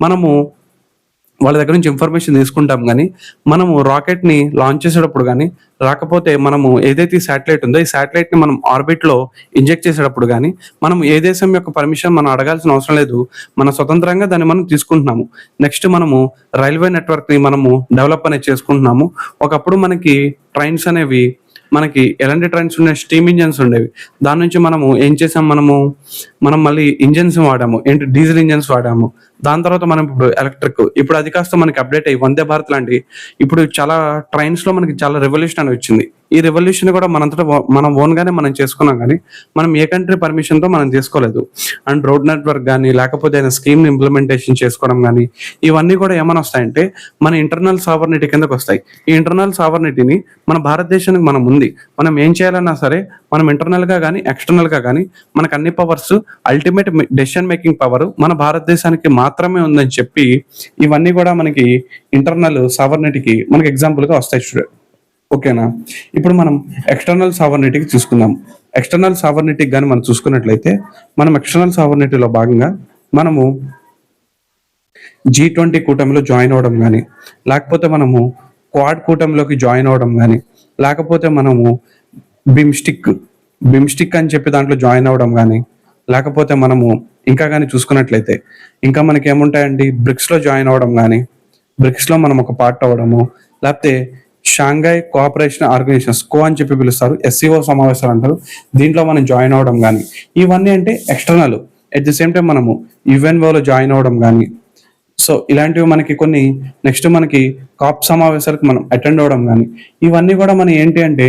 మనము వాళ్ళ దగ్గర నుంచి ఇన్ఫర్మేషన్ తీసుకుంటాం. కానీ మనము రాకెట్ ని లాంచ్ చేసేటప్పుడు కానీ, రాకపోతే మనము ఏదైతే శాటిలైట్ ఉందో ఈ శాటిలైట్ ని మనం ఆర్బిట్ లో ఇంజెక్ట్ చేసేటప్పుడు కానీ మనం ఏ దేశం యొక్క పర్మిషన్ మనం అడగాల్సిన అవసరం లేదు. మన స్వతంత్రంగా దాన్ని మనం తీసుకుంటున్నాము. నెక్స్ట్ మనము రైల్వే నెట్వర్క్ ని మనము డెవలప్ అనేది చేసుకుంటున్నాము. ఒకప్పుడు మనకి ట్రైన్స్ అనేవి ఎలాంటి ట్రైన్స్ ఉన్నాయి, స్టీమ్ ఇంజన్స్ ఉండేవి. దాని నుంచి మనము ఏం చేసాం, మనం మళ్ళీ ఇంజన్స్ వాడాము, డీజిల్ ఇంజన్స్ వాడాము. దాని తర్వాత మనం ఇప్పుడు ఎలక్ట్రిక్, ఇప్పుడు అది కాస్త మనకి అప్డేట్ అయ్యి వందే భారత్ లాంటి ఇప్పుడు చాలా ట్రైన్స్ లో మనకి చాలా రెవల్యూషన్ అని వచ్చింది. ఈ రెవల్యూషన్ కూడా మనం ఓన్ గానే మనం చేసుకున్నాం. కానీ మనం ఏ కంట్రీ పర్మిషన్ తో మనం తీసుకోలేదు. అండ్ రోడ్ నెట్వర్క్ కానీ, లేకపోతే స్కీమ్ ఇంప్లిమెంటేషన్ చేసుకోవడం కానీ, ఇవన్నీ కూడా ఏమైనా వస్తాయంటే మన ఇంటర్నల్ సావర్నిటీ కిందకు వస్తాయి. ఈ ఇంటర్నల్ సావర్నిటీని మన భారతదేశానికి ఉంది. మనం ఏం చేయాలన్నా సరే మనం ఇంటర్నల్ గా కానీ, ఎక్స్టర్నల్ గా కానీ మనకు అన్ని powers, ultimate decision making power మన భారతదేశానికి మాత్రమే ఉందని చెప్పి ఇవన్నీ కూడా మనకి ఇంటర్నల్ సావర్నిటీకి మనకి ఎగ్జాంపుల్ గా వస్తాయి స్టూడెంట్. ఓకేనా. ఇప్పుడు మనం ఎక్స్టర్నల్ సావర్నిటీకి చూసుకుందాం. ఎక్స్టర్నల్ సావర్నిటీకి కానీ మనం చూసుకున్నట్లయితే మనం ఎక్స్టర్నల్ సావర్నిటీలో భాగంగా మనము G20 కూటమిలో జాయిన్ అవ్వడం కానీ, లేకపోతే మనము క్వాడ్ కూటమిలోకి జాయిన్ అవ్వడం కానీ, లేకపోతే మనము బిమ్స్టిక్ అని చెప్పి దాంట్లో జాయిన్ అవ్వడం కానీ, లేకపోతే మనము ఇంకా కానీ చూసుకున్నట్లయితే ఇంకా మనకి ఏముంటాయండి, బ్రిక్స్ లో జాయిన్ అవ్వడం కానీ, బ్రిక్స్ లో మనం ఒక పార్ట్ అవ్వడము, లేకపోతే షాంఘై కోఆపరేషన్ ఆర్గనైజేషన్ స్కో అని చెప్పి పిలుస్తారు, SCO సమావేశాలు అంటారు, దీంట్లో మనం జాయిన్ అవ్వడం కానీ, ఇవన్నీ అంటే external. At the same time మనము UNO జాయిన్ అవ్వడం కానీ, సో ఇలాంటివి మనకి కొన్ని. నెక్స్ట్ మనకి కాప్ సమావేశాలకు మనం అటెండ్ అవ్వడం కానీ, ఇవన్నీ కూడా మన ఏంటి అంటే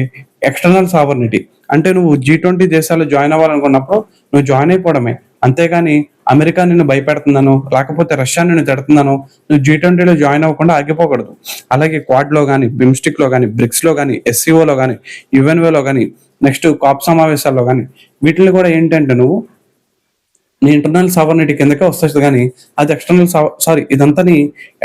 ఎక్స్టర్నల్ సావర్నిటీ. అంటే నువ్వు G20 దేశాల్లో జాయిన్ అవ్వాలనుకున్నప్పుడు నువ్వు జాయిన్ అయిపోవడమే, అంతేగాని అమెరికా నిన్ను భయపెడుతున్నాను, లేకపోతే రష్యా నిన్ను తిడుతున్నాను, నువ్వు G20లో జాయిన్ అవ్వకుండా ఆగిపోకూడదు. అలాగే క్వాడ్ లో కానీ, బిమ్స్టిక్ లో కానీ, బ్రిక్స్ లో కానీ, SCOలో కానీ, UNO కానీ, నెక్స్ట్ కాప్ సమావేశాల్లో కానీ, వీటిని కూడా ఏంటంటే నువ్వు నీ ఇంటర్నల్ సావర్నిటీ కిందకే వస్తుంది. కానీ అది ఇదంతా నీ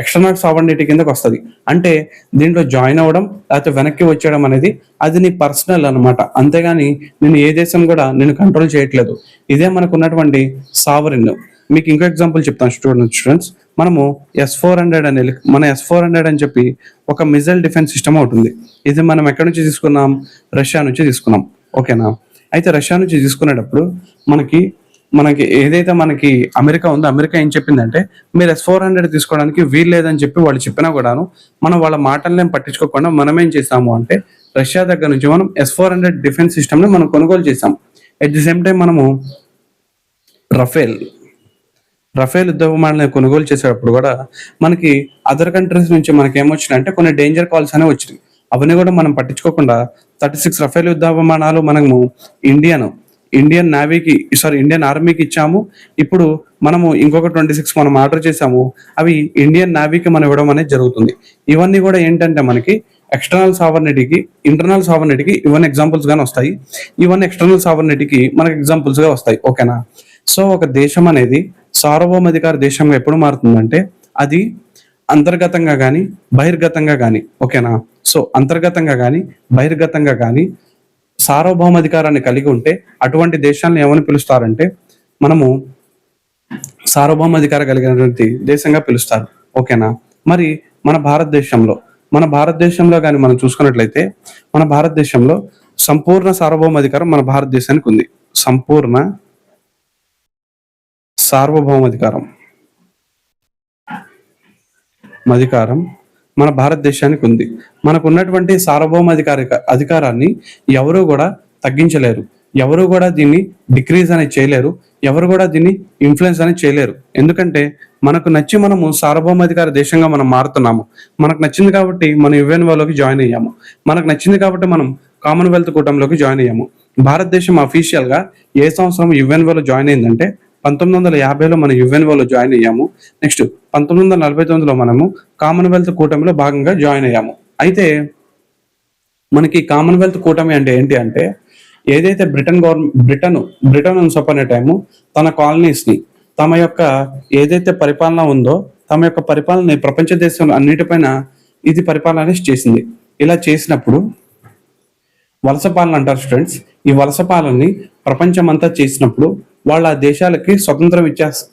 ఎక్స్టర్నల్ సావర్నిటీ కిందకి వస్తుంది. అంటే దీంట్లో జాయిన్ అవ్వడం లేకపోతే వెనక్కి వచ్చేయడం అనేది అది నీ పర్సనల్ అనమాట. అంతేగాని నేను ఏ దేశం కూడా నేను కంట్రోల్ చేయట్లేదు. ఇదే మనకు ఉన్నటువంటి సావరిన్. మీకు ఇంకో ఎగ్జాంపుల్ చెప్తాను స్టూడెంట్స్. మనము S-400 అని చెప్పి ఒక మిజైల్ డిఫెన్స్ సిస్టమ్ అవుతుంది. ఇది మనం ఎక్కడి నుంచి తీసుకున్నాం, రష్యా నుంచి తీసుకున్నాం. ఓకేనా. అయితే రష్యా నుంచి తీసుకునేటప్పుడు మనకి మనకి ఏదైతే మనకి అమెరికా ఉందో, అమెరికా ఏం చెప్పిందంటే మీరు S-400 తీసుకోవడానికి వీలు లేదని చెప్పి వాళ్ళు చెప్పినా కూడాను మనం వాళ్ళ మాటలనేం పట్టించుకోకుండా మనం ఏం చేసాము అంటే రష్యా దగ్గర నుంచి మనం S-400 డిఫెన్స్ సిస్టమ్ ని మనం కొనుగోలు చేసాం. ఎట్ ది సేమ్ టైం మనము రఫేల్ రఫేల్ యుద్ధ విమానాలను కొనుగోలు చేసేటప్పుడు కూడా మనకి అదర్ కంట్రీస్ నుంచి మనకి ఏమొచ్చినాయంటే కొన్ని డేంజర్ కాల్స్ అనేవి వచ్చినాయి. అవన్నీ కూడా మనం పట్టించుకోకుండా 36 రఫేల్ యుద్ధ విమానాలు మనము ఇండియన్ ఇండియన్ నేవీకి ఇండియన్ ఆర్మీకి ఇచ్చాము. ఇప్పుడు మనము ఇంకొక 26 మనం ఆర్డర్ చేసాము. అవి ఇండియన్ నేవీకి మనం ఇవ్వడం అనేది జరుగుతుంది. ఇవన్నీ కూడా ఏంటంటే మనకి ఎక్స్టర్నల్ సావర్నిటీకి, ఇంటర్నల్ సావర్నిటీకి ఇవన్నీ ఎగ్జాంపుల్స్ గానే వస్తాయి. ఇవన్నీ ఎక్స్టర్నల్ సావర్నిటీకి మనకి ఎగ్జాంపుల్స్ గా వస్తాయి. ఓకేనా? సో ఒక దేశం అనేది సార్వభౌమాధికార దేశంగా ఎప్పుడు మారుతుందంటే అది అంతర్గతంగా కానీ బహిర్గతంగా కానీ, ఓకేనా? సో అంతర్గతంగా కానీ బహిర్గతంగా కానీ సార్వభౌమాధికారాన్ని కలిగి ఉంటే అటువంటి దేశాలను ఏమని పిలుస్తారంటే మనము సార్వభౌమాధికారం కలిగినటువంటి దేశంగా పిలుస్తారు. ఓకేనా? మరి మన భారతదేశంలో కానీ మనం చూసుకున్నట్లయితే మన భారతదేశంలో సంపూర్ణ సార్వభౌమాధికారం మన భారతదేశానికి ఉంది. సంపూర్ణ సార్వభౌమాధికారం అధికారం మన భారతదేశానికి ఉంది. మనకు ఉన్నటువంటి అధికారాన్ని ఎవరు కూడా తగ్గించలేరు, ఎవరు కూడా దీన్ని డిక్రీజ్ అనేది చేయలేరు, ఎవరు కూడా దీన్ని ఇన్ఫ్లుయెన్స్ అనేది చేయలేరు. ఎందుకంటే మనకు నచ్చి మనము సార్వభౌమాధికార దేశంగా మనం మారుతున్నాము. మనకు నచ్చింది కాబట్టి మనం యుఎన్ఓలోకి జాయిన్ అయ్యాము. మనకు నచ్చింది కాబట్టి మనం కామన్వెల్త్ కూటమిలోకి జాయిన్ అయ్యాము. భారతదేశం అఫీషియల్ గా ఏ సంవత్సరం యుఎన్ఓలో జాయిన్ అయిందంటే 1950లో మనం యుఎన్ఓలో జాయిన్ అయ్యాము. నెక్స్ట్ 1949లో మనము కామన్వెల్త్ కూటమిలో భాగంగా జాయిన్ అయ్యాము. అయితే మనకి కామన్వెల్త్ కూటమి అంటే ఏంటి అంటే ఏదైతే Britain once upon a time తన కాలనీస్ ని తమ యొక్క ఏదైతే పరిపాలన ఉందో తమ యొక్క పరిపాలన ప్రపంచ దేశంలో అన్నిటిపైన ఇది పరిపాలన చేసింది. ఇలా చేసినప్పుడు వలస పాలన అంటారు స్టూడెంట్స్. ఈ వలస పాలనని ప్రపంచం అంతా చేసినప్పుడు వాళ్ళ దేశాలకి స్వతంత్రం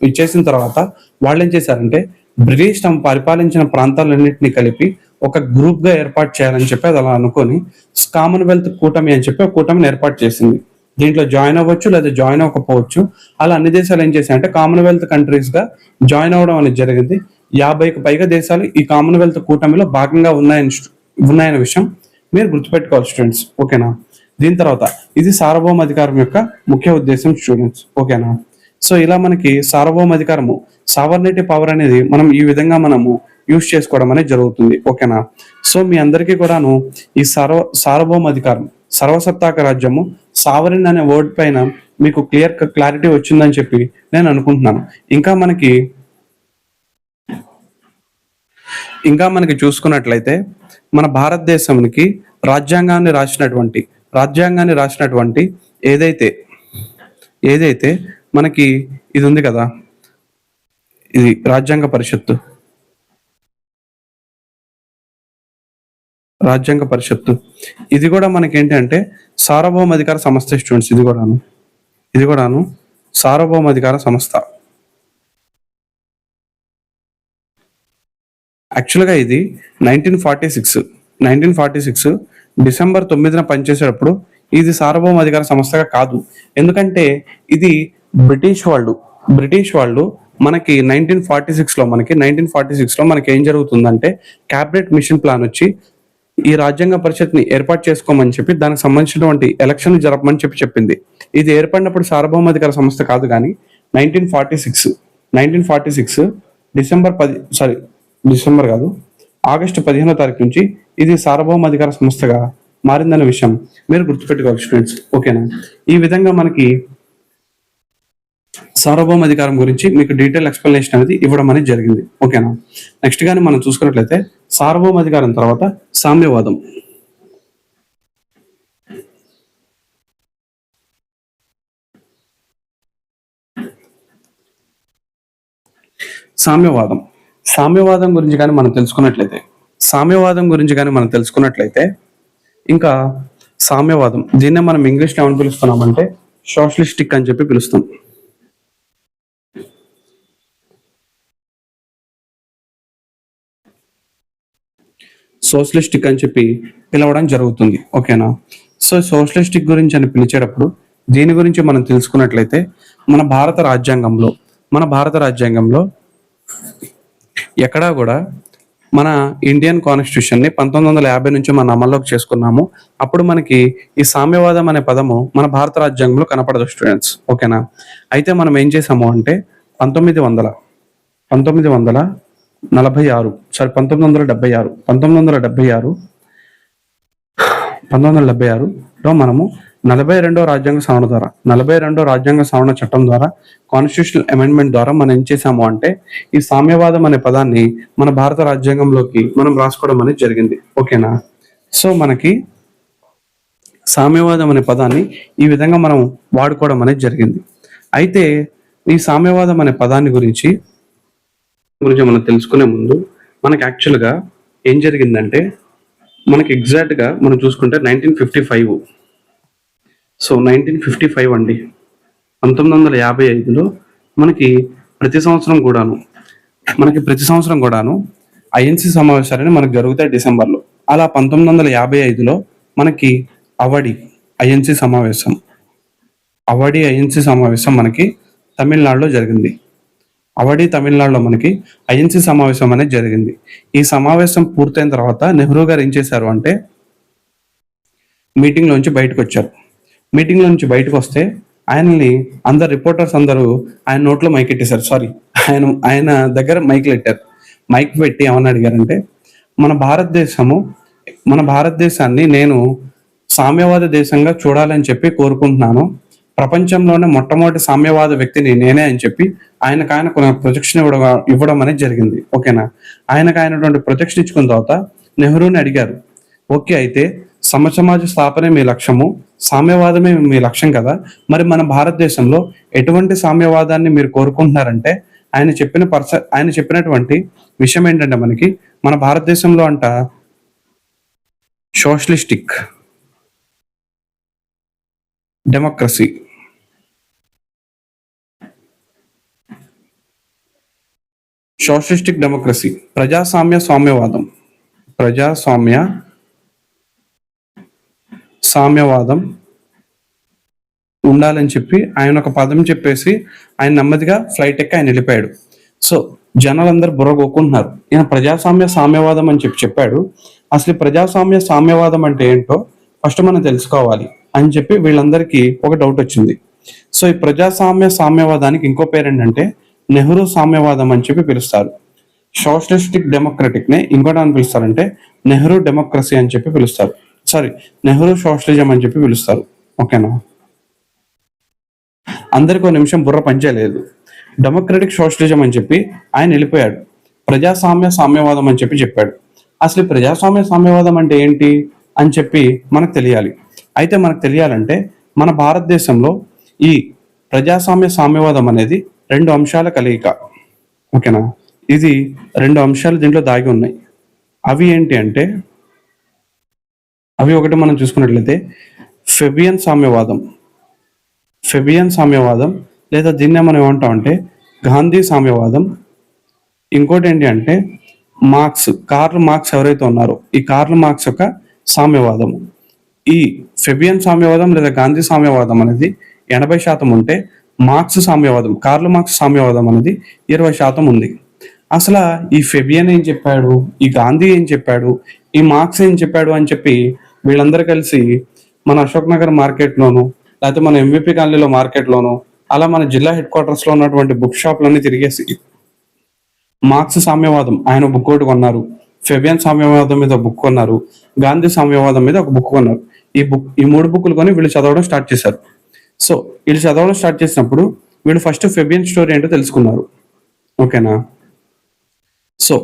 ఇచ్చేసిన తర్వాత వాళ్ళు ఏం చేశారంటే బ్రిటిష్ తమ పరిపాలించిన ప్రాంతాలన్నింటినీ కలిపి ఒక గ్రూప్ గా ఏర్పాటు చేయాలని చెప్పి అది అలా అనుకొని కామన్వెల్త్ కూటమి అని చెప్పి ఒక కూటమిని ఏర్పాటు చేసింది. దీంట్లో జాయిన్ అవ్వచ్చు లేదా జాయిన్ అవ్వకపోవచ్చు. అలా అన్ని దేశాలు ఏం చేశాయంటే కామన్వెల్త్ కంట్రీస్ గా జాయిన్ అవ్వడం అనేది జరిగింది. 50కి పైగా దేశాలు ఈ కామన్వెల్త్ కూటమిలో భాగంగా ఉన్నాయనే విషయం మీరు గుర్తుపెట్టుకోవాలి స్టూడెంట్స్. ఓకేనా? దీని తర్వాత ఇది సార్వభౌమాధికారం యొక్క ముఖ్య ఉద్దేశం స్టూడెంట్స్. ఓకేనా? సో ఇలా మనకి సార్వభౌమాధికారము సావర్నిటీ పవర్ అనేది మనం ఈ విధంగా మనము యూజ్ చేసుకోవడం అనేది జరుగుతుంది. ఓకేనా? సో మీ అందరికీ కూడాను ఈ సార్వభౌమాధికారం, సర్వసత్తాక రాజ్యము, సావరిన్ అనే వర్డ్ పైన మీకు క్లారిటీ వచ్చిందని చెప్పి నేను అనుకుంటున్నాను. ఇంకా మనకి చూసుకున్నట్లయితే మన భారతదేశానికి రాజ్యాంగాన్ని రాసినటువంటి ఏదైతే మనకి ఇది ఉంది కదా, ఇది రాజ్యాంగ పరిషత్తు ఇది కూడా మనకి ఏంటంటే సార్వభౌమాధికార సంస్థ స్టూడెంట్స్. ఇది కూడాను సార్వభౌమాధికార సంస్థ. యాక్చువల్గా ఇది 1946 డిసెంబర్ 9న పనిచేసేటప్పుడు ఇది సార్వభౌమాధికార సంస్థగా కాదు. ఎందుకంటే ఇది బ్రిటిష్ వాళ్ళు మనకి 1946లో మనకి ఏం జరుగుతుందంటే క్యాబినెట్ మిషన్ ప్లాన్ వచ్చి ఈ రాజ్యాంగ పరిషత్ని ఏర్పాటు చేసుకోమని చెప్పి దానికి సంబంధించినటువంటి ఎలక్షన్ జరపమని చెప్పింది. ఇది ఏర్పడినప్పుడు సార్వభౌమాధికార సంస్థ కాదు, కానీ 1946 ఆగస్టు 15వ తారీఖు నుంచి ఇది సార్వభౌమాధికార సంస్థగా మారిందనే విషయం మీరు గుర్తుపెట్టుకోవాలి స్టూడెంట్స్. ఓకేనా? ఈ విధంగా మనకి సార్వభౌమాధికారం గురించి మీకు డీటెయిల్ ఎక్స్ప్లెనేషన్ అనేది ఇవ్వడం అనేది జరిగింది. ఓకేనా? నెక్స్ట్ గానీ మనం చూసుకున్నట్లయితే సార్వభౌమాధికారం తర్వాత సామ్యవాదం. సామ్యవాదం గురించి కానీ మనం తెలుసుకున్నట్లయితే ఇంకా సామ్యవాదం దీన్నే మనం ఇంగ్లీష్లో ఏమని పిలుస్తున్నామంటే సోషలిస్టిక్ అని చెప్పి పిలుస్తాం. సోషలిస్టిక్ అని చెప్పి పిలవడం జరుగుతుంది. ఓకేనా? సో సోషలిస్టిక్ గురించి అని పిలిచేటప్పుడు దీని గురించి మనం తెలుసుకున్నట్లయితే మన భారత రాజ్యాంగంలో ఎక్కడా కూడా మన ఇండియన్ కాన్స్టిట్యూషన్ని 1950 నుంచి మనం అమల్లోకి చేసుకున్నాము. అప్పుడు మనకి ఈ సామ్యవాదం అనే పదము మన భారత రాజ్యాంగంలో కనపడదు స్టూడెంట్స్. ఓకేనా? అయితే మనం ఏం చేసాము అంటే 1900 1946 సారీ 1976లో మనము 42వ రాజ్యాంగ సవరణ చట్టం ద్వారా కాన్స్టిట్యూషనల్ అమెండ్మెంట్ ద్వారా మనం ఏం చేసాము అంటే ఈ సామ్యవాదం అనే పదాన్ని మన భారత రాజ్యాంగంలోకి మనం రాసుకోవడం అనేది జరిగింది. ఓకేనా? సో మనకి సామ్యవాదం అనే పదాన్ని ఈ విధంగా మనం వాడుకోవడం అనేది జరిగింది. అయితే ఈ సామ్యవాదం అనే పదాన్ని గురించి మనం తెలుసుకునే ముందు మనకి యాక్చువల్గా ఏం జరిగిందంటే మనకి ఎగ్జాక్ట్గా మనం చూసుకుంటే 1955. సో 1955 అండి. 1955లో మనకి ప్రతి సంవత్సరం కూడాను ఐఎన్సి సమావేశాలని మనకు జరుగుతాయి డిసెంబర్లో. అలా 1955లో మనకి అవడి ఐఎన్సి సమావేశం మనకి తమిళనాడులో జరిగింది. తమిళనాడులో మనకి ఐఎన్సి సమావేశం అనేది జరిగింది. ఈ సమావేశం పూర్తయిన తర్వాత నెహ్రూ గారు ఏం చేశారు అంటే మీటింగ్ లోంచి బయటకు వస్తే ఆయనని అందరు రిపోర్టర్స్ అందరూ ఆయన నోట్లో మైక్ ఎట్టేశారు. సారీ, ఆయన దగ్గర మైక్ పెట్టి ఏమని అడిగారంటే మన భారతదేశాన్ని నేను సామ్యవాద దేశంగా చూడాలని చెప్పి కోరుకుంటున్నాను. ప్రపంచంలోనే మొట్టమొదటి సామ్యవాద వ్యక్తిని నేనే అని చెప్పి ఆయనకు కొన్ని ప్రొజెక్షన్ ఇవ్వడం అనేది జరిగింది. ఓకేనా? ఆయనటువంటి ప్రొజెక్షన్ ఇచ్చుకున్న తర్వాత నెహ్రూని అడిగారు, ఓకే అయితే సమసమాజ స్థాపనే మీ లక్ష్యము, సామ్యవాదమే మీ లక్ష్యం కదా, మరి మన భారతదేశంలో ఎటువంటి సామ్యవాదాన్ని మీరు కోరుకుంటున్నారంటే ఆయన చెప్పినటువంటి విషయం ఏంటంటే మనకి మన భారతదేశంలో అంట సోషలిస్టిక్ డెమోక్రసీ సామ్యవాదం ఉండాలని చెప్పి ఆయన ఒక పదం చెప్పేసి ఆయన నెమ్మదిగా ఫ్లైట్ ఎక్కి ఆయన వెళ్ళిపోయాడు. సో జనాలందరూ బుర్రగొక్కుంటున్నారు, ఈయన సామ్యవాదం అని చెప్పాడు. అసలు సామ్యవాదం అంటే ఏంటో ఫస్ట్ మనం తెలుసుకోవాలి అని చెప్పి వీళ్ళందరికీ ఒక డౌట్ వచ్చింది. సో ఈ సామ్యవాదానికి ఇంకో పేరు ఏంటంటే నెహ్రూ సామ్యవాదం అని చెప్పి పిలుస్తారు. సోషలిస్టిక్ డెమోక్రటిక్ నే ఇంకోటి అని పిలుస్తారంటే నెహ్రూ డెమోక్రసీ అని చెప్పి పిలుస్తారు. నెహ్రూ సోషలిజం అని చెప్పి పిలుస్తారు. ఓకేనా? అందరికి ఒక నిమిషం బుర్ర పనిచేయలేదు. డెమోక్రటిక్ సోషలిజం అని చెప్పి ఆయన వెళ్ళిపోయాడు. సామ్యవాదం అని చెప్పాడు. అసలు సామ్యవాదం అంటే ఏంటి అని చెప్పి మనకు తెలియాలి. అయితే మనకు తెలియాలంటే మన భారతదేశంలో ఈ సామ్యవాదం అనేది 2 అంశాల కలయిక. ఓకేనా? ఇది 2 అంశాలు దీంట్లో దాగి ఉన్నాయి. అవి ఏంటి అంటే ఒకటి మనం చూసుకున్నట్లయితే ఫెబియన్ సామ్యవాదం లేదా దీన్నే మనం ఏమంటాం అంటే గాంధీ సామ్యవాదం. ఇంకోటి ఏంటి అంటే కార్ల్ మార్క్స్ ఎవరైతే ఉన్నారో ఈ కార్ల్ మార్క్స్ యొక్క సామ్యవాదం. ఈ ఫెబియన్ సామ్యవాదం లేదా గాంధీ సామ్యవాదం అనేది 80% ఉంటే కార్ల్ మార్క్స్ సామ్యవాదం అనేది 20% ఉంది. అసలు ఈ ఫెబియన్ ఏం చెప్పాడు, ఈ గాంధీ ఏం చెప్పాడు, ఈ మార్క్స్ ఏం చెప్పాడు అని చెప్పి వీళ్ళందరూ కలిసి మన అశోక్ నగర్ మార్కెట్లోను లేకపోతే మన ఎంవిపి కాలనీలో మార్కెట్లోను అలా మన జిల్లా హెడ్ క్వార్టర్స్ లో ఉన్నటువంటి బుక్ షాప్లన్నీ తిరిగేసి మార్క్స్ సామ్యవాదం ఆయన బుక్ ఒకటి కొన్నారు, ఫెబియన్ సామ్యవాదం మీద బుక్ కొన్నారు, గాంధీ సామ్యవాదం మీద ఒక బుక్ కొన్నారు. ఈ 3 బుక్లు కొని వీళ్ళు చదవడం స్టార్ట్ చేశారు. సో వీళ్ళు చదవడం స్టార్ట్ చేసినప్పుడు వీళ్ళు ఫస్ట్ ఫెబియన్ స్టోరీ ఏంటో తెలుసుకున్నారు. ఓకేనా? సో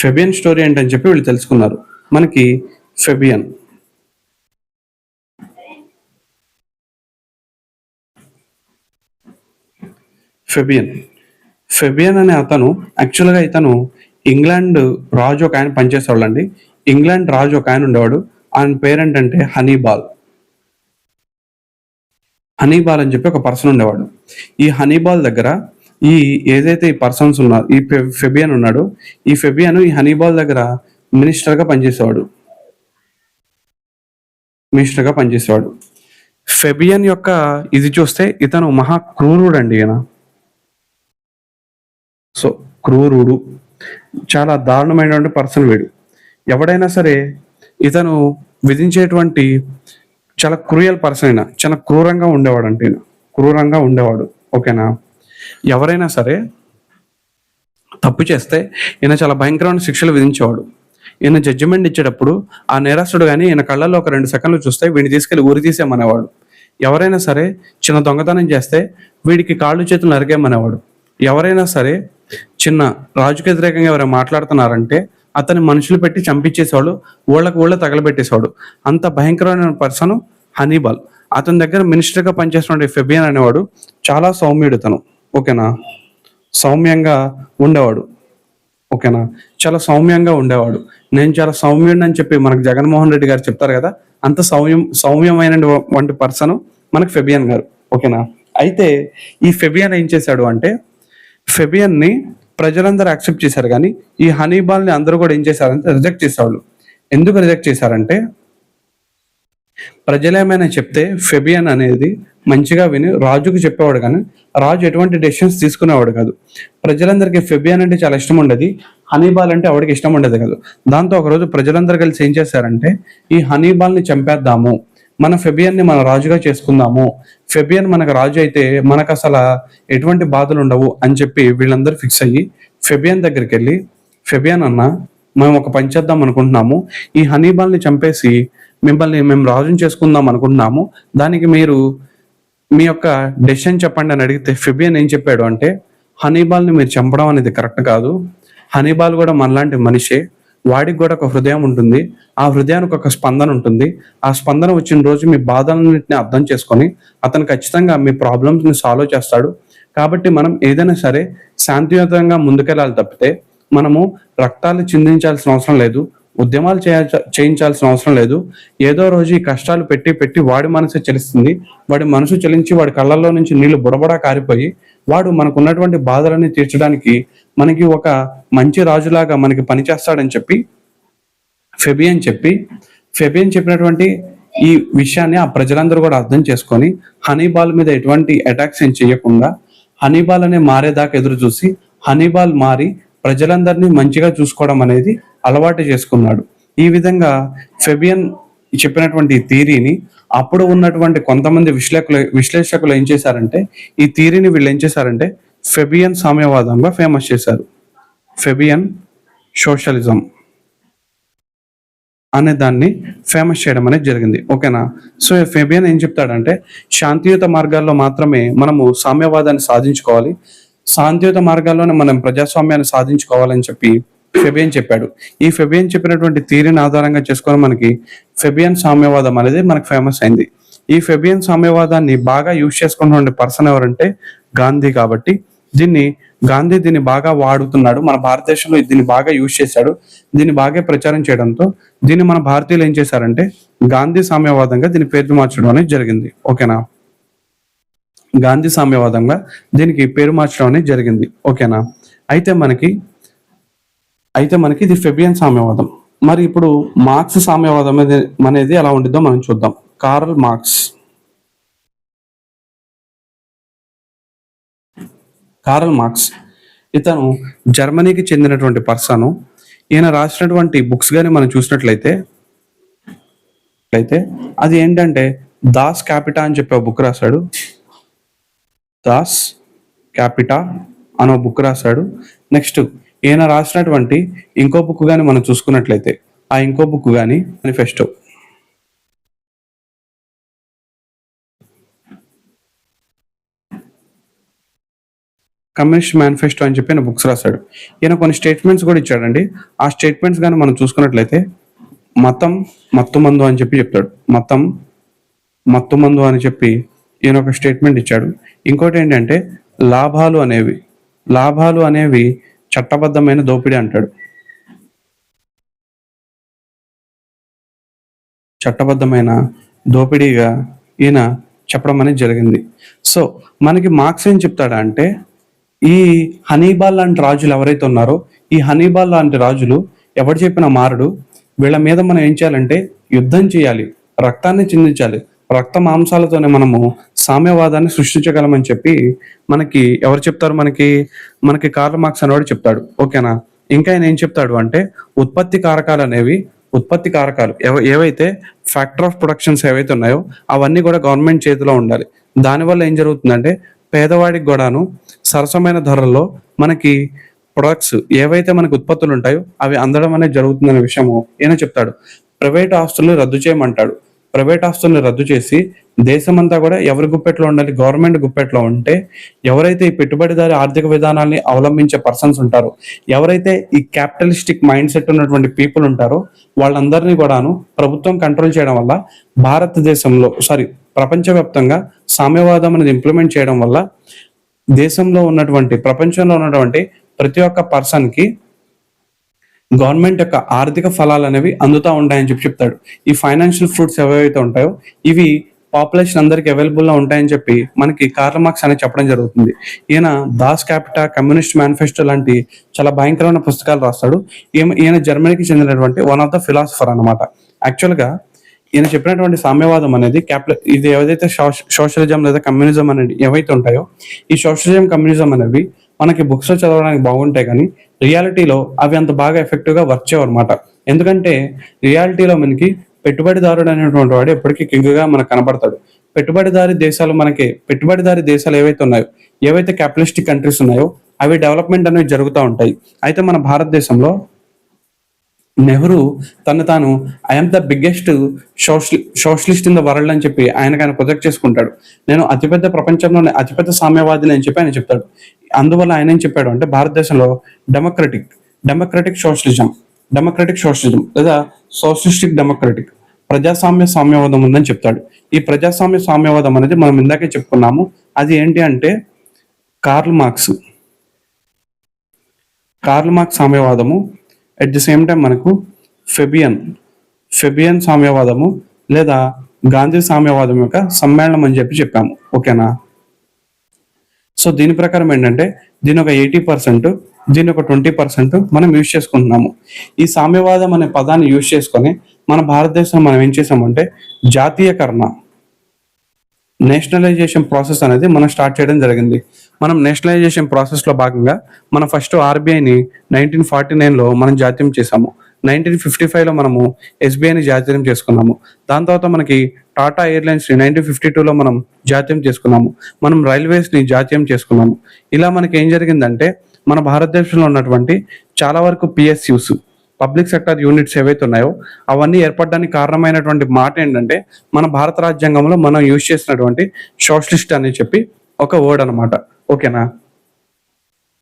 ఫెబియన్ స్టోరీ ఏంటని చెప్పి వీళ్ళు తెలుసుకున్నారు. మనకి ఫెబియన్ అనే అతను యాక్చువల్గా ఇంగ్లాండ్ రాజు ఒక ఆయన పనిచేసేవాళ్ళండి. ఇంగ్లాండ్ రాజు ఒక ఆయన ఉండేవాడు. ఆయన పేరేంటంటే హనీబాల్ అని చెప్పి ఒక పర్సన్ ఉండేవాడు. ఈ హనీబాల్ దగ్గర ఏదైతే ఈ పర్సన్స్ ఉన్నారు, ఈ ఫెబియన్ ఉన్నాడు, ఈ ఫెబియన్ ఈ హనీబాల్ దగ్గర మినిస్టర్గా పనిచేసేవాడు. ఫెబియన్ యొక్క ఇది చూస్తే ఇతను మహా క్రూరుడు అండి ఈయన. సో క్రూరుడు, చాలా దారుణమైనటువంటి పర్సన్ వీడు. ఎవడైనా సరే ఇతను విధించేటువంటి చాలా క్రూయల్ పర్సన్, అయినా చాలా క్రూరంగా ఉండేవాడు అంటే ఈయన క్రూరంగా ఉండేవాడు. ఓకేనా. ఎవరైనా సరే తప్పు చేస్తే ఈయన చాలా భయంకరమైన శిక్షలు విధించేవాడు. ఈయన జడ్జిమెంట్ ఇచ్చేటప్పుడు ఆ నేరస్తుడు కానీ ఈయన కళ్ళల్లో ఒక 2 సెకండ్లు చూస్తే వీడిని తీసుకెళ్లి ఊరి తీసేయమనేవాడు. ఎవరైనా సరే చిన్న దొంగతనం చేస్తే వీడికి కాళ్ళు చేతులు నరికేయమనేవాడు. ఎవరైనా సరే చిన్న రాజుకు వ్యతిరేకంగా ఎవరైనా మాట్లాడుతున్నారంటే అతని మనుషులు పెట్టి చంపించేసేవాడు, ఊళ్ళ తగలబెట్టేసేవాడు. అంత భయంకరమైన పర్సన్ హనీబాల్. అతని దగ్గర మినిస్టర్గా పనిచేస్తున్న ఫెబియన్ అనేవాడు చాలా సౌమ్యుడు తను. ఓకేనా. సౌమ్యంగా ఉండేవాడు. ఓకేనా. చాలా సౌమ్యంగా ఉండేవాడు. నేను చాలా సౌమ్యుడిని అని చెప్పి మనకు జగన్మోహన్ రెడ్డి గారు చెప్తారు కదా, అంత సౌమ్యమైన వంటి పర్సన్ మనకు ఫెబియన్ గారు. ఓకేనా. అయితే ఈ ఫెబియన్ ఏం చేశాడు అంటే, ఫెబియన్ని ప్రజలందరూ యాక్సెప్ట్ చేశారు, కానీ ఈ హనీబాల్ని అందరూ కూడా ఏం చేశారంటే రిజెక్ట్ చేసేవాళ్ళు. ఎందుకు రిజెక్ట్ చేశారంటే, ప్రజలు ఏమైనా చెప్తే ఫెబియన్ అనేది మంచిగా విని రాజుకు చెప్పేవాడు, కానీ రాజు ఎటువంటి డెసిషన్స్ తీసుకునేవాడు కాదు. ప్రజలందరికీ ఫెబియన్ అంటే చాలా ఇష్టం ఉండేది, హనీబాల్ అంటే ఆవిడకి ఇష్టం ఉండేది కాదు. దాంతో ఒకరోజు ప్రజలందరూ కలిసి ఏం చేశారంటే, ఈ హనీబాల్ని చంపేద్దాము, మన ఫెబియన్ని మన రాజుగా చేసుకుందాము, ఫెబియన్ మనకు రాజు అయితే మనకు అసలు ఎటువంటి బాధలు ఉండవు అని చెప్పి వీళ్ళందరూ ఫిక్స్ అయ్యి ఫెబియన్ దగ్గరికి వెళ్ళి, ఫెబియన్ అన్న, మేము ఒక పని చేద్దాం అనుకుంటున్నాము, ఈ హనీబాల్ని చంపేసి మేము రాజుని చేసుకుందాం అనుకుంటున్నాము, దానికి మీరు మీ యొక్క డెసిషన్ చెప్పండి అని అడిగితే ఫెబియన్ ఏం చెప్పాడు అంటే, హనీబాల్ని మీరు చంపడం అనేది కరెక్ట్ కాదు, హనీబాల్ కూడా మనలాంటి మనిషే, వాడికి కూడా ఒక హృదయం ఉంటుంది, ఆ హృదయానికి ఒక స్పందన ఉంటుంది, ఆ స్పందన వచ్చిన రోజు మీ బాధలన్నింటినీ అర్థం చేసుకొని అతను ఖచ్చితంగా మీ ప్రాబ్లమ్స్ని సాల్వ్ చేస్తాడు. కాబట్టి మనం ఏదైనా సరే శాంతియుతంగా ముందుకెళ్ళాలి తప్పితే మనము రక్తాలు చిందించాల్సిన అవసరం లేదు, ఉద్యమాలు చేయించాల్సిన అవసరం లేదు. ఏదో రోజు ఈ కష్టాలు పెట్టి పెట్టి వాడి మనసు చెలిస్తుంది, వాడి మనసు చెలించి వాడి కళ్ళల్లో నుంచి నీళ్లు బుడబడా కారిపోయి వాడు మనకు ఉన్నటువంటి బాధలన్నీ తీర్చడానికి మనకి ఒక మంచి రాజులాగా మనకి పనిచేస్తాడని చెప్పి ఫెబియన్ చెప్పినటువంటి ఈ విషయాన్ని ఆ ప్రజలందరూ కూడా అర్థం చేసుకొని హనీబాల్ మీద ఎటువంటి అటాక్స్ ఏం చేయకుండా హనీబాల్ అనే మారేదాకా ఎదురు చూసి హనీబాల్ మారి ప్రజలందరినీ మంచిగా చూసుకోవడం అనేది అలవాటు చేసుకున్నాడు. ఈ విధంగా ఫెబియన్ చెప్పినటువంటి థియరీని అప్పుడు ఉన్నటువంటి కొంతమంది విశ్లేషకులు ఏం చేశారంటే, ఈ థియరీని వీళ్ళు ఏం చేశారంటే ఫెబియన్ సామ్యవాదంగా ఫేమస్ చేశారు. ఫెబియన్ సోషలిజం అనే దాన్ని ఫేమస్ చేయడం అనేది జరిగింది. ఓకేనా. సో ఫెబియన్ ఏం చెప్తాడంటే, శాంతియుత మార్గాల్లో మాత్రమే మనము సామ్యవాదాన్ని సాధించుకోవాలి, శాంతియుత మార్గాల్లోనే మనం ప్రజాస్వామ్యాన్ని సాధించుకోవాలని చెప్పి ఫెబియన్ చెప్పాడు. ఈ ఫెబియన్ చెప్పినటువంటి థియరీని ఆధారంగా చేసుకొని మనకి ఫెబియన్ సామ్యవాదం అనేది మనకు ఫేమస్ అయింది. ఈ ఫెబియన్ సామ్యవాదాన్ని బాగా యూజ్ చేసుకున్నటువంటి పర్సన్ ఎవరంటే గాంధీ. కాబట్టి గాంధీ దీన్ని బాగా వాడుతున్నాడు, మన భారతదేశంలో దీన్ని బాగా యూజ్ చేశాడు, దీన్ని బాగా ప్రచారం చేయడంతో దీన్ని మన భారతీయులు ఏం చేశారంటే గాంధీ సామ్యవాదంగా దీని పేరు మార్చడం అనేది జరిగింది. ఓకేనా. గాంధీ సామ్యవాదంగా దీనికి పేరు మార్చడం అనేది జరిగింది. ఓకేనా. అయితే మనకి ఇది ఫెబియన్ సామ్యవాదం. మరి ఇప్పుడు మార్క్స్ సామ్యవాదం అనేది ఎలా ఉండిద్దో మనం చూద్దాం. కార్ల్ మార్క్స్ ఇతను జర్మనీకి చెందినటువంటి పర్సన్. ఈయన రాసినటువంటి బుక్స్ కానీ మనం చూసినట్లయితే అది ఏంటంటే దాస్ క్యాపిటా అని చెప్పే బుక్ రాశాడు. దాస్ క్యాపిటా అనే బుక్ రాశాడు. నెక్స్ట్ ఈయన రాసినటువంటి ఇంకో బుక్ కానీ మనం చూసుకున్నట్లయితే ఆ ఇంకో బుక్ కానీ మేనిఫెస్టో. కమ్యూనిస్ట్ మేనిఫెస్టో అని చెప్పి బుక్స్ రాశాడు. ఈయన కొన్ని స్టేట్మెంట్స్ కూడా ఇచ్చాడండి. ఆ స్టేట్మెంట్స్ కానీ మనం చూసుకున్నట్లయితే మతం మత్తుమందు అని చెప్పి చెప్తాడు. మతం మత్తుమందు అని చెప్పి ఈయన ఒక స్టేట్మెంట్ ఇచ్చాడు. ఇంకోటి ఏంటంటే లాభాలు అనేవి చట్టబద్ధమైన దోపిడీ అంటాడు. చట్టబద్ధమైన దోపిడీగా ఈయన చెప్పడం అనేది జరిగింది. సో మనకి మార్క్స్ ఏం చెప్తాడా అంటే, ఈ హనీబాల్ లాంటి రాజులు ఎవరైతే ఉన్నారో, ఈ హనీబాల్ లాంటి రాజులు ఎవరు చెప్పిన మారడు, వీళ్ళ మీద మనం ఏం చేయాలంటే యుద్ధం చేయాలి, రక్తాన్ని చిందించాలి, రక్త మాంసాలతోనే మనము సామ్యవాదాన్ని సృష్టించగలమని చెప్పి మనకి ఎవరు చెప్తారు? మనకి కార్ల్ మార్క్స్ అనేవాడు చెప్తాడు. ఓకేనా? ఇంకా ఆయన ఏం చెప్తాడు అంటే ఉత్పత్తి కారకాలు ఏవైతే ఫ్యాక్టర్ ఆఫ్ ప్రొడక్షన్స్ ఏవైతే ఉన్నాయో అవన్నీ కూడా గవర్నమెంట్ చేతిలో ఉండాలి. దానివల్ల ఏం జరుగుతుందంటే పేదవాడికి కూడాను సరసమైన ధరల్లో మనకి ప్రొడక్ట్స్ ఏవైతే మనకి ఉత్పత్తులు ఉంటాయో అవి అందడం అనేది జరుగుతుందనే విషయము ఈయన చెప్తాడు. ప్రైవేట్ ఆస్తుల్ని రద్దు చేయమంటాడు. ప్రైవేట్ ఆస్తుల్ని రద్దు చేసి దేశమంతా కూడా ఎవరి గుప్పెట్లో ఉండాలి? గవర్నమెంట్ గుప్పెట్లో ఉంటే ఎవరైతే ఈ పెట్టుబడిదారి ఆర్థిక విధానాల్ని అవలంబించే పర్సన్స్ ఉంటారో, ఎవరైతే ఈ క్యాపిటలిస్టిక్ మైండ్ సెట్ ఉన్నటువంటి పీపుల్ ఉంటారో వాళ్ళందరినీ కూడాను ప్రభుత్వం కంట్రోల్ చేయడం వల్ల ప్రపంచవ్యాప్తంగా సామ్యవాదం అనేది ఇంప్లిమెంట్ చేయడం వల్ల ప్రపంచంలో ఉన్నటువంటి ప్రతి ఒక్క పర్సన్ కి గవర్నమెంట్ యొక్క ఆర్థిక ఫలాలు అనేవి అందుతూ ఉంటాయని చెప్తాడు. ఈ ఫైనాన్షియల్ ఫ్రూట్స్ ఏవైతే ఉంటాయో ఇవి పాపులేషన్ అందరికి అవైలబుల్ గా ఉంటాయని చెప్పి మనకి కార్ల్ మార్క్స్ అనేది చెప్పడం జరుగుతుంది. ఈయన దాస్ క్యాపిటల్, కమ్యూనిస్ట్ మేనిఫెస్టో లాంటి చాలా భయంకరమైన పుస్తకాలు రాస్తాడు. ఈయన జర్మనీకి చెందినటువంటి వన్ ఆఫ్ ద ఫిలాసఫర్ అన్నమాట. యాక్చువల్ గా ఈయన చెప్పినటువంటి సామ్యవాదం అనేది ఇది ఏదైతే సోషలిజం లేదా కమ్యూనిజం అనేది ఏవైతే ఉంటాయో ఈ సోషలిజం, కమ్యూనిజం అనేవి మనకి బుక్స్ లో చదవడానికి బాగుంటాయి, కానీ రియాలిటీలో అవి అంత బాగా ఎఫెక్టివ్ గా వర్క్ చేయవు అనమాట. ఎందుకంటే రియాలిటీలో మనకి పెట్టుబడిదారుడు అనేటువంటి వాడు ఎప్పటికీ కింగ్ గా మనకు కనబడతాడు. పెట్టుబడిదారి దేశాలు ఏవైతే ఉన్నాయో, ఏవైతే క్యాపిటలిస్టిక్ కంట్రీస్ ఉన్నాయో అవి డెవలప్మెంట్ అనేవి జరుగుతూ ఉంటాయి. అయితే మన భారతదేశంలో నెహ్రూ తాను I'm the biggest socialist in the world అని చెప్పి ఆయన ప్రొజెక్ట్ చేసుకుంటాడు. నేను ప్రపంచంలోనే అతిపెద్ద సామ్యవాదిని అని చెప్పి ఆయన చెప్తాడు. అందువల్ల ఆయన ఏం చెప్పాడు అంటే భారతదేశంలో డెమోక్రటిక్ సోషలిజం లేదా సోషలిస్టిక్ డెమోక్రటిక్ సామ్యవాదం ఉందని చెప్తాడు. ఈ సామ్యవాదం అనేది మనం ఇందాకే చెప్పుకున్నాము. అది ఏంటి అంటే కార్ల్ మార్క్స్ సామ్యవాదము, అట్ ది సేమ్ టైం మనకు ఫెబియన్ సామ్యవాదము లేదా గాంధీ సామ్యవాదం యొక్క సమ్మేళనం అని చెప్పాము. ఓకేనా? సో దీని ప్రకారం ఏంటంటే దీని ఒక 80%, దీని ఒక 20% మనం యూజ్ చేసుకుంటున్నాము. ఈ సామ్యవాదం అనే పదాన్ని యూజ్ చేసుకొని మన భారతదేశంలో మనం ఏం చేసామంటే జాతీయకరణ, నేషనలైజేషన్ ప్రాసెస్ అనేది మనం స్టార్ట్ చేయడం జరిగింది. మనం నేషనలైజేషన్ ప్రాసెస్ లో భాగంగా మనం ఫస్ట్ ఆర్బీఐని 1949లో మనం జాతీయం చేసాము. 1955లో మనము ఎస్బీఐని జాతీయం చేసుకున్నాము. దాని తర్వాత మనకి టాటా ఎయిర్లైన్స్ ని 1952లో మనం జాతీయం చేసుకున్నాము. మనం రైల్వేస్ ని జాతీయం చేసుకున్నాము. ఇలా మనకి ఏం జరిగిందంటే మన భారతదేశంలో ఉన్నటువంటి చాలా వరకు పిఎస్యూస్, పబ్లిక్ సెక్టర్ యూనిట్స్ ఏవైతే ఉన్నాయో అవన్నీ ఏర్పడడానికి కారణమైనటువంటి మాట ఏంటంటే మన భారత రాజ్యాంగంలో మనం యూజ్ చేసినటువంటి సోషలిస్ట్ అని చెప్పి ఒక వర్డ్ అనమాట. ఓకేనా?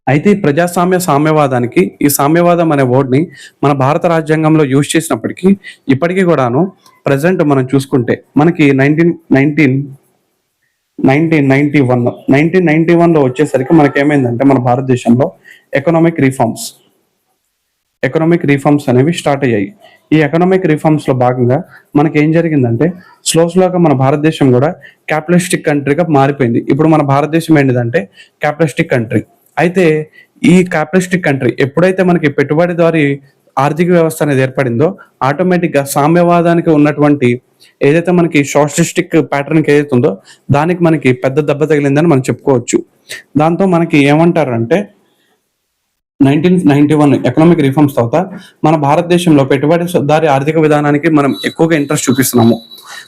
అయితే ఈ సామ్యవాదానికి ఈ సామ్యవాదం అనే వర్డ్ ని మన భారత రాజ్యాంగంలో యూజ్ చేసినప్పటికీ ఇప్పటికీ కూడాను ప్రజెంట్ మనం చూసుకుంటే మనకి 1991లో వచ్చేసరికి మనకేమైందంటే మన భారతదేశంలో ఎకనామిక్ రిఫార్మ్స్ అనేవి స్టార్ట్ అయ్యాయి. ఈ ఎకనామిక్ రిఫార్మ్స్ లో భాగంగా మనకి ఏం జరిగిందంటే స్లోగా మన భారతదేశం కూడా క్యాపిటలిస్టిక్ కంట్రీగా మారిపోయింది. ఇప్పుడు మన భారతదేశం ఏంటిదంటే క్యాపిటలిస్టిక్ కంట్రీ. అయితే ఈ క్యాపిటలిస్టిక్ కంట్రీ ఎప్పుడైతే మనకి పెట్టుబడిదారి ఆర్థిక వ్యవస్థ అనేది ఏర్పడిందో ఆటోమేటిక్ గా సామ్యవాదానికి ఉన్నటువంటి ఏదైతే మనకి సోషలిస్టిక్ ప్యాటర్న్ ఏదైతే ఉందో దానికి మనకి పెద్ద దెబ్బ తగిలిందని మనం చెప్పుకోవచ్చు. దాంతో మనకి ఏమంటారంటే 1991 ఎకనామిక్ రిఫార్మ్స్ తర్వాత మన భారతదేశంలో పెట్టుబడిదారి ఆర్థిక విధానానికి మనం ఎక్కువగా ఇంట్రెస్ట్ చూపిస్తున్నాము.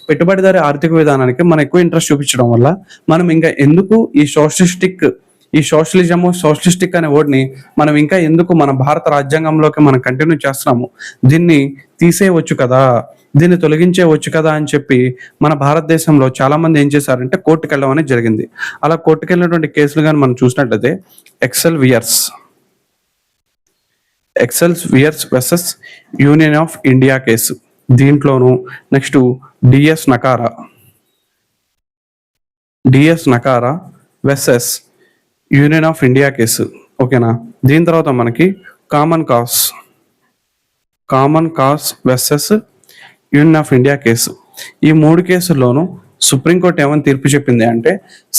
పెట్టుబడిదారి ఆర్థిక విధానానికి మనం ఎక్కువ ఇంట్రెస్ట్ చూపించడం వల్ల మనం ఇంకా ఎందుకు ఈ సోషలిస్టిక్ అనే వర్డ్ ని మనం ఇంకా ఎందుకు మన భారత రాజ్యాంగంలోకి మనం కంటిన్యూ చేస్తున్నాము, దీన్ని తీసేయవచ్చు కదా, దీన్ని తొలగించేవచ్చు కదా అని చెప్పి మన భారతదేశంలో చాలా మంది ఏం చేశారంటే కోర్టుకు వెళ్ళడం అనేది జరిగింది. అలా కోర్టుకు వెళ్ళినటువంటి కేసులు కానీ మనం చూసినట్లయితే Excel Wears versus union of India కేసు, దీంట్లోను next DS Nakara versus union of India కేసు. ఓకేనా? దీని తర్వాత మనకి common cause versus union of India కేసు. ఈ 3 కేసుల్లోనూ సుప్రీంకోర్టు ఏమని తీర్పు చెప్పింది అంటే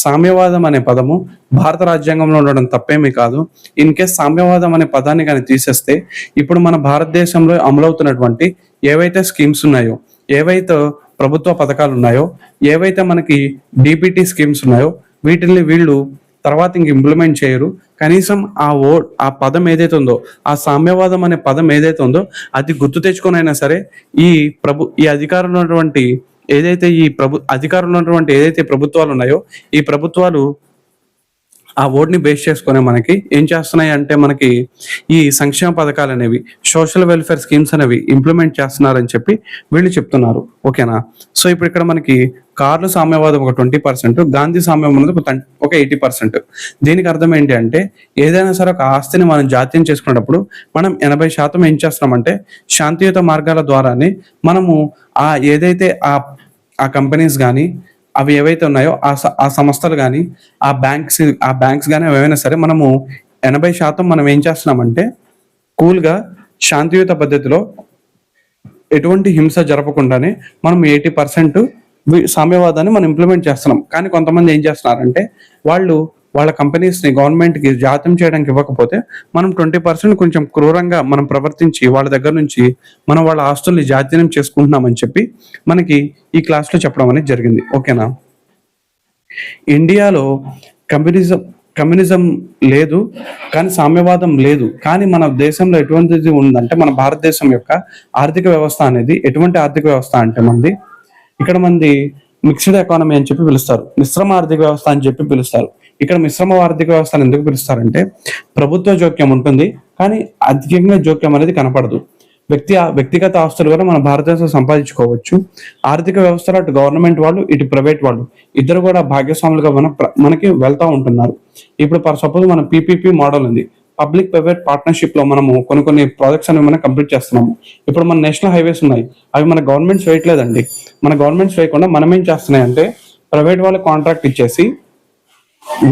సామ్యవాదం అనే పదము భారత రాజ్యాంగంలో ఉండడం తప్పేమీ కాదు. ఇన్ కేస్ సామ్యవాదం అనే పదాన్ని కానీ తీసేస్తే ఇప్పుడు మన భారతదేశంలో అమలవుతున్నటువంటి ఏవైతే స్కీమ్స్ ఉన్నాయో, ఏవైతే ప్రభుత్వ పథకాలు ఉన్నాయో, ఏవైతే మనకి డిబిటీ స్కీమ్స్ ఉన్నాయో వీటిని వీళ్ళు తర్వాత ఇంక ఇంప్లిమెంట్ చేయరు. కనీసం ఆ పదం ఏదైతే ఉందో, ఆ సామ్యవాదం అనే పదం ఏదైతే ఉందో అది గుర్తు తెచ్చుకొని అయినా సరే ఈ అధికారంలో ఉన్నటువంటి ఏదైతే ప్రభుత్వాలు ఉన్నాయో ఈ ప్రభుత్వాలు ఆ ఓట్ని బేస్ చేసుకునే మనకి ఏం చేస్తున్నాయి అంటే మనకి ఈ సంక్షేమ పథకాలు అనేవి, సోషల్ వెల్ఫేర్ స్కీమ్స్ అనేవి ఇంప్లిమెంట్ చేస్తున్నారని చెప్పి వీళ్ళు చెప్తున్నారు. ఓకేనా? సో ఇప్పుడు ఇక్కడ మనకి కార్లు సామ్యవాదం ఒక 20%, గాంధీ సామ్యవాదం అనేది ఒక 80%. దీనికి అర్థం ఏంటి అంటే ఏదైనా సరే ఒక ఆస్తిని మనం జాతీయం చేసుకున్నప్పుడు మనం 80% ఏం చేస్తున్నామంటే శాంతియుత మార్గాల ద్వారానే మనము ఏదైతే ఆ కంపెనీస్ కానీ అవి ఏవైతే ఉన్నాయో ఆ సంస్థలు కానీ ఆ బ్యాంక్స్ కానీ ఏవైనా సరే మనము 80% మనం ఏం చేస్తున్నామంటే కూల్గా శాంతియుత పద్ధతిలో ఎటువంటి హింస జరపకుండానే మనం 80% సామ్యవాదాన్ని మనం ఇంప్లిమెంట్ చేస్తున్నాం. కానీ కొంతమంది ఏం చేస్తున్నారంటే వాళ్ళ కంపెనీస్ని గవర్నమెంట్కి జాతం చేయడానికి ఇవ్వకపోతే మనం 20% కొంచెం క్రూరంగా మనం ప్రవర్తించి వాళ్ళ దగ్గర నుంచి మనం వాళ్ళ ఆస్తుల్ని జాతీయం చేసుకుంటున్నామని చెప్పి మనకి ఈ క్లాస్లో చెప్పడం అనేది జరిగింది. ఓకేనా? ఇండియాలో కమ్యూనిజం లేదు, కానీ సామ్యవాదం లేదు. కానీ మన దేశంలో ఎటువంటిది ఉందంటే మన భారతదేశం యొక్క ఆర్థిక వ్యవస్థ అనేది ఎటువంటి ఆర్థిక వ్యవస్థ అంటే మంది మిక్స్డ్ ఎకానమీ అని చెప్పి పిలుస్తారు, మిశ్రమ ఆర్థిక వ్యవస్థ అని చెప్పి పిలుస్తారు. ఇక్కడ మిశ్రమ ఆర్థిక వ్యవస్థను ఎందుకు పిలుస్తారంటే ప్రభుత్వ జోక్యం ఉంటుంది, కానీ అధికంగా జోక్యం అనేది కనపడదు. వ్యక్తిగత ఆస్తులు కూడా మన భారతదేశం సంపాదించుకోవచ్చు. ఆర్థిక వ్యవస్థలో అటు గవర్నమెంట్ వాళ్ళు ఇటు ప్రైవేట్ వాళ్ళు ఇద్దరు కూడా భాగస్వాములుగా మనకి వెళ్తా ఉంటున్నారు. ఇప్పుడు ఫర్ సపోజ్ మన పీపీపీ మోడల్ ఉంది, పబ్లిక్ ప్రైవేట్ పార్ట్నర్షిప్ లో మనము కొన్ని ప్రాజెక్ట్స్ అనేవి మనం కంప్లీట్ చేస్తున్నాము. ఇప్పుడు మన నేషనల్ హైవేస్ ఉన్నాయి, అవి మన గవర్నమెంట్స్ వేయట్లేదండి. మన గవర్నమెంట్స్ వేయకుండా మనం ఏం చేస్తున్నాయి అంటే ప్రైవేట్ వాళ్ళకి కాంట్రాక్ట్ ఇచ్చేసి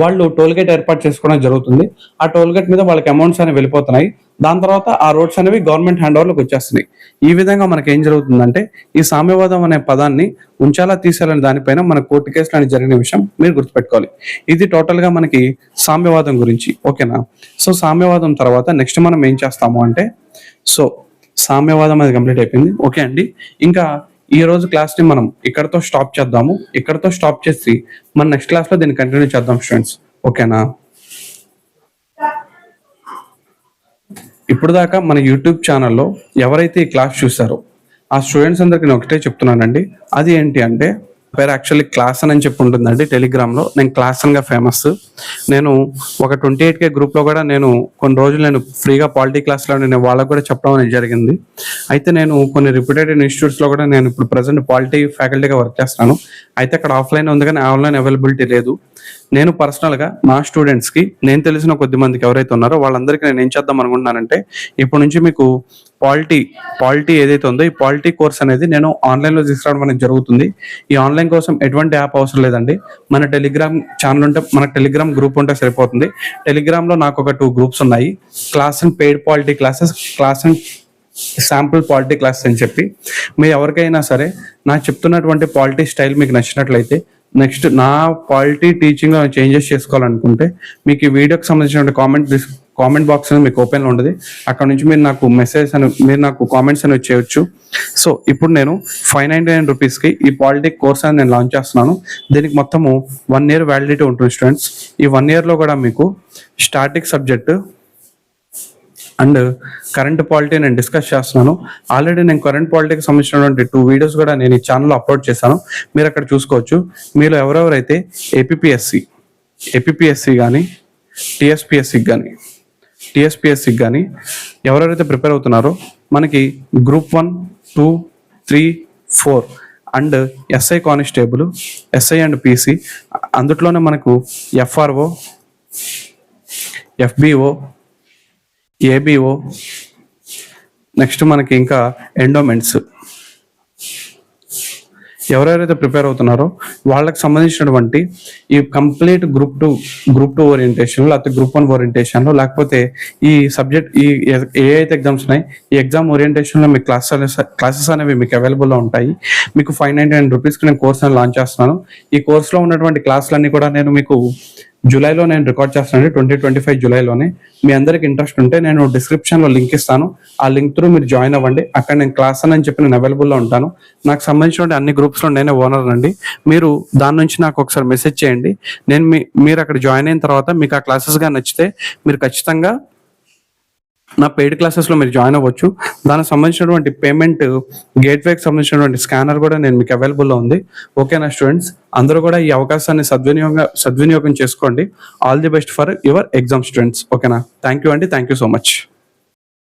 వాళ్ళు టోల్ గేట్ ఏర్పాటు చేసుకోవడం జరుగుతుంది. ఆ టోల్ గేట్ మీద వాళ్ళకి అమౌంట్స్ అనేవి వెళ్ళిపోతున్నాయి. దాని తర్వాత ఆ రోడ్స్ అనేవి గవర్నమెంట్ హ్యాండ్ ఓవర్లోకి వచ్చేస్తున్నాయి. ఈ విధంగా మనకి ఏం జరుగుతుందంటే ఈ సామ్యవాదం అనే పదాన్ని ఉంచాలా తీసేయాలని దానిపైన మన కోర్టు కేసులు అని జరిగిన విషయం మీరు గుర్తుపెట్టుకోవాలి. ఇది టోటల్ గా మనకి సామ్యవాదం గురించి. ఓకేనా? సో సామ్యవాదం తర్వాత నెక్స్ట్ మనం ఏం చేస్తాము అంటే సామ్యవాదం అది కంప్లీట్ అయిపోయింది. ఓకే అండి, ఇంకా ఈ రోజు క్లాస్ ని మనం ఇక్కడతో స్టాప్ చేద్దాము. ఇక్కడతో స్టాప్ చేసి మన నెక్స్ట్ క్లాస్ లో దీన్ని కంటిన్యూ చేద్దాం స్టూడెంట్స్. ఓకేనా? ఇప్పుడు దాకా మన యూట్యూబ్ ఛానల్లో ఎవరైతే ఈ క్లాస్ చూసారో ఆ స్టూడెంట్స్ అందరికి నేను ఒకటే చెప్తున్నానండి. అది ఏంటి అంటే పేరు యాక్చువల్లీ క్లాస్ అని చెప్పి ఉంటుందండి టెలిగ్రామ్లో. నేను క్లాస్ గా ఫేమస్. నేను ఒక 28K గ్రూప్లో కూడా నేను కొన్ని రోజులు నేను ఫ్రీగా పాలిటీ క్లాస్లో నేను వాళ్ళకు కూడా చెప్పడం అనేది జరిగింది. అయితే నేను కొన్ని రిప్యూటెడ్ ఇన్స్టిట్యూట్స్లో కూడా నేను ఇప్పుడు ప్రజెంట్ పాలిటీ ఫ్యాకల్టీగా వర్క్ చేస్తున్నాను. అయితే అక్కడ ఆఫ్లైన్ ఉంది కానీ ఆన్లైన్ అవైలబిలిటీ లేదు. నేను పర్సనల్గా నా స్టూడెంట్స్కి నేను తెలిసిన కొద్ది మందికి ఎవరైతే ఉన్నారో వాళ్ళందరికీ నేను ఏం చేద్దాం అనుకుంటున్నానంటే ఇప్పటి నుంచి మీకు పాలిటీ ఏదైతే ఉందో ఈ పాలిటీ కోర్స్ అనేది నేను ఆన్లైన్లో తీసుకురావడం అనేది జరుగుతుంది. ఈ ఆన్లైన్ కోసం ఎటువంటి యాప్ అవసరం లేదండి. మన టెలిగ్రామ్ ఛానల్ ఉంటే మన టెలిగ్రామ్ గ్రూప్ ఉంటే సరిపోతుంది. టెలిగ్రామ్లో నాకు ఒక 2 గ్రూప్స్ ఉన్నాయి, class and paid polity classes, class and sample polity classes అని చెప్పి. మీరు ఎవరికైనా సరే నాకు చెప్తున్నటువంటి పాలిటీ స్టైల్ మీకు నచ్చినట్లయితే నెక్స్ట్ నా పాలిటీ టీచింగ్ చేంజెస్ చేసుకోవాలనుకుంటే మీకు ఈ వీడియోకి సంబంధించిన కామెంట్ బాక్స్ అనేది మీకు ఓపెన్లో ఉంటుంది. అక్కడ నుంచి మీరు నాకు కామెంట్స్ అనేవి చేయొచ్చు. సో ఇప్పుడు నేను 599 రూపీస్కి ఈ పాలిటిక్ కోర్స్ అని నేను లాంచ్ చేస్తున్నాను. దీనికి మొత్తము 1 year వ్యాలిడిటీ ఉంటుంది స్టూడెంట్స్. ఈ 1 yearలో కూడా మీకు static subject and current polity నేను డిస్కస్ చేస్తున్నాను. ఆల్రెడీ నేను కరెంట్ పాలిటీకి సంబంధించినటువంటి 2 వీడియోస్ కూడా నేను ఈ ఛానల్లో అప్లోడ్ చేశాను, మీరు అక్కడ చూసుకోవచ్చు. మీరు ఎవరెవరైతే ఏపీపీఎస్సి కానీ టీఎస్పీఎస్సికి కానీ ఎవరెవరైతే ప్రిపేర్ అవుతున్నారో మనకి group 1, 2, 3, 4 and SI constable, SI and PC, అందులోనే మనకు ఎఫ్ఆర్ఓ, ఎఫ్బిఓ, ఏబిఓ, నెక్స్ట్ మనకి ఇంకా ఎండోమెంట్స్, ఎవరెవరైతే ప్రిపేర్ అవుతున్నారో వాళ్ళకి సంబంధించినటువంటి ఈ కంప్లీట్ గ్రూప్ టూ ఓరియంటేషన్, లేకపోతే గ్రూప్ 1 ఓరియంటేషన్లో, లేకపోతే ఈ సబ్జెక్ట్ ఏ అయితే ఎగ్జామ్స్ ఉన్నాయి ఈ ఎగ్జామ్ ఓరియంటేషన్లో మీకు క్లాసెస్ అనేవి మీకు అవైలబుల్లో ఉంటాయి. మీకు 599 రూపీస్కి నేను కోర్స్ అని లాంచ్ చేస్తున్నాను. ఈ కోర్సులో ఉన్నటువంటి క్లాసులన్నీ కూడా నేను మీకు జూలైలో నేను రికార్డ్ చేస్తానండి, 2025 జూలైలోనే. మీ అందరికి ఇంట్రెస్ట్ ఉంటే నేను డిస్క్రిప్షన్లో లింక్ ఇస్తాను. ఆ లింక్ త్రూ మీరు జాయిన్ అవ్వండి. అక్కడ నేను క్లాస్ అని చెప్పి నేను అవైలబుల్లో ఉంటాను. నాకు సంబంధించిన అన్ని గ్రూప్స్లో నేనే ఓనర్ అండి. మీరు దాని నుంచి నాకు ఒకసారి మెసేజ్ చేయండి. నేను మీరు అక్కడ జాయిన్ అయిన తర్వాత మీకు ఆ క్లాసెస్గా నచ్చితే మీరు ఖచ్చితంగా నా పెయిడ్ క్లాసెస్లో మీరు జాయిన్ అవ్వచ్చు. దానికి సంబంధించినటువంటి పేమెంట్ గేట్వేకి సంబంధించినటువంటి స్కానర్ కూడా నేను మీకు అవైలబుల్లో ఉంది. ఓకేనా స్టూడెంట్స్, అందరూ కూడా ఈ అవకాశాన్ని సద్వినియోగం చేసుకోండి. All the best for your exam students. ఓకేనా, థ్యాంక్ యూ అండి, థ్యాంక్ యూ సో మచ్.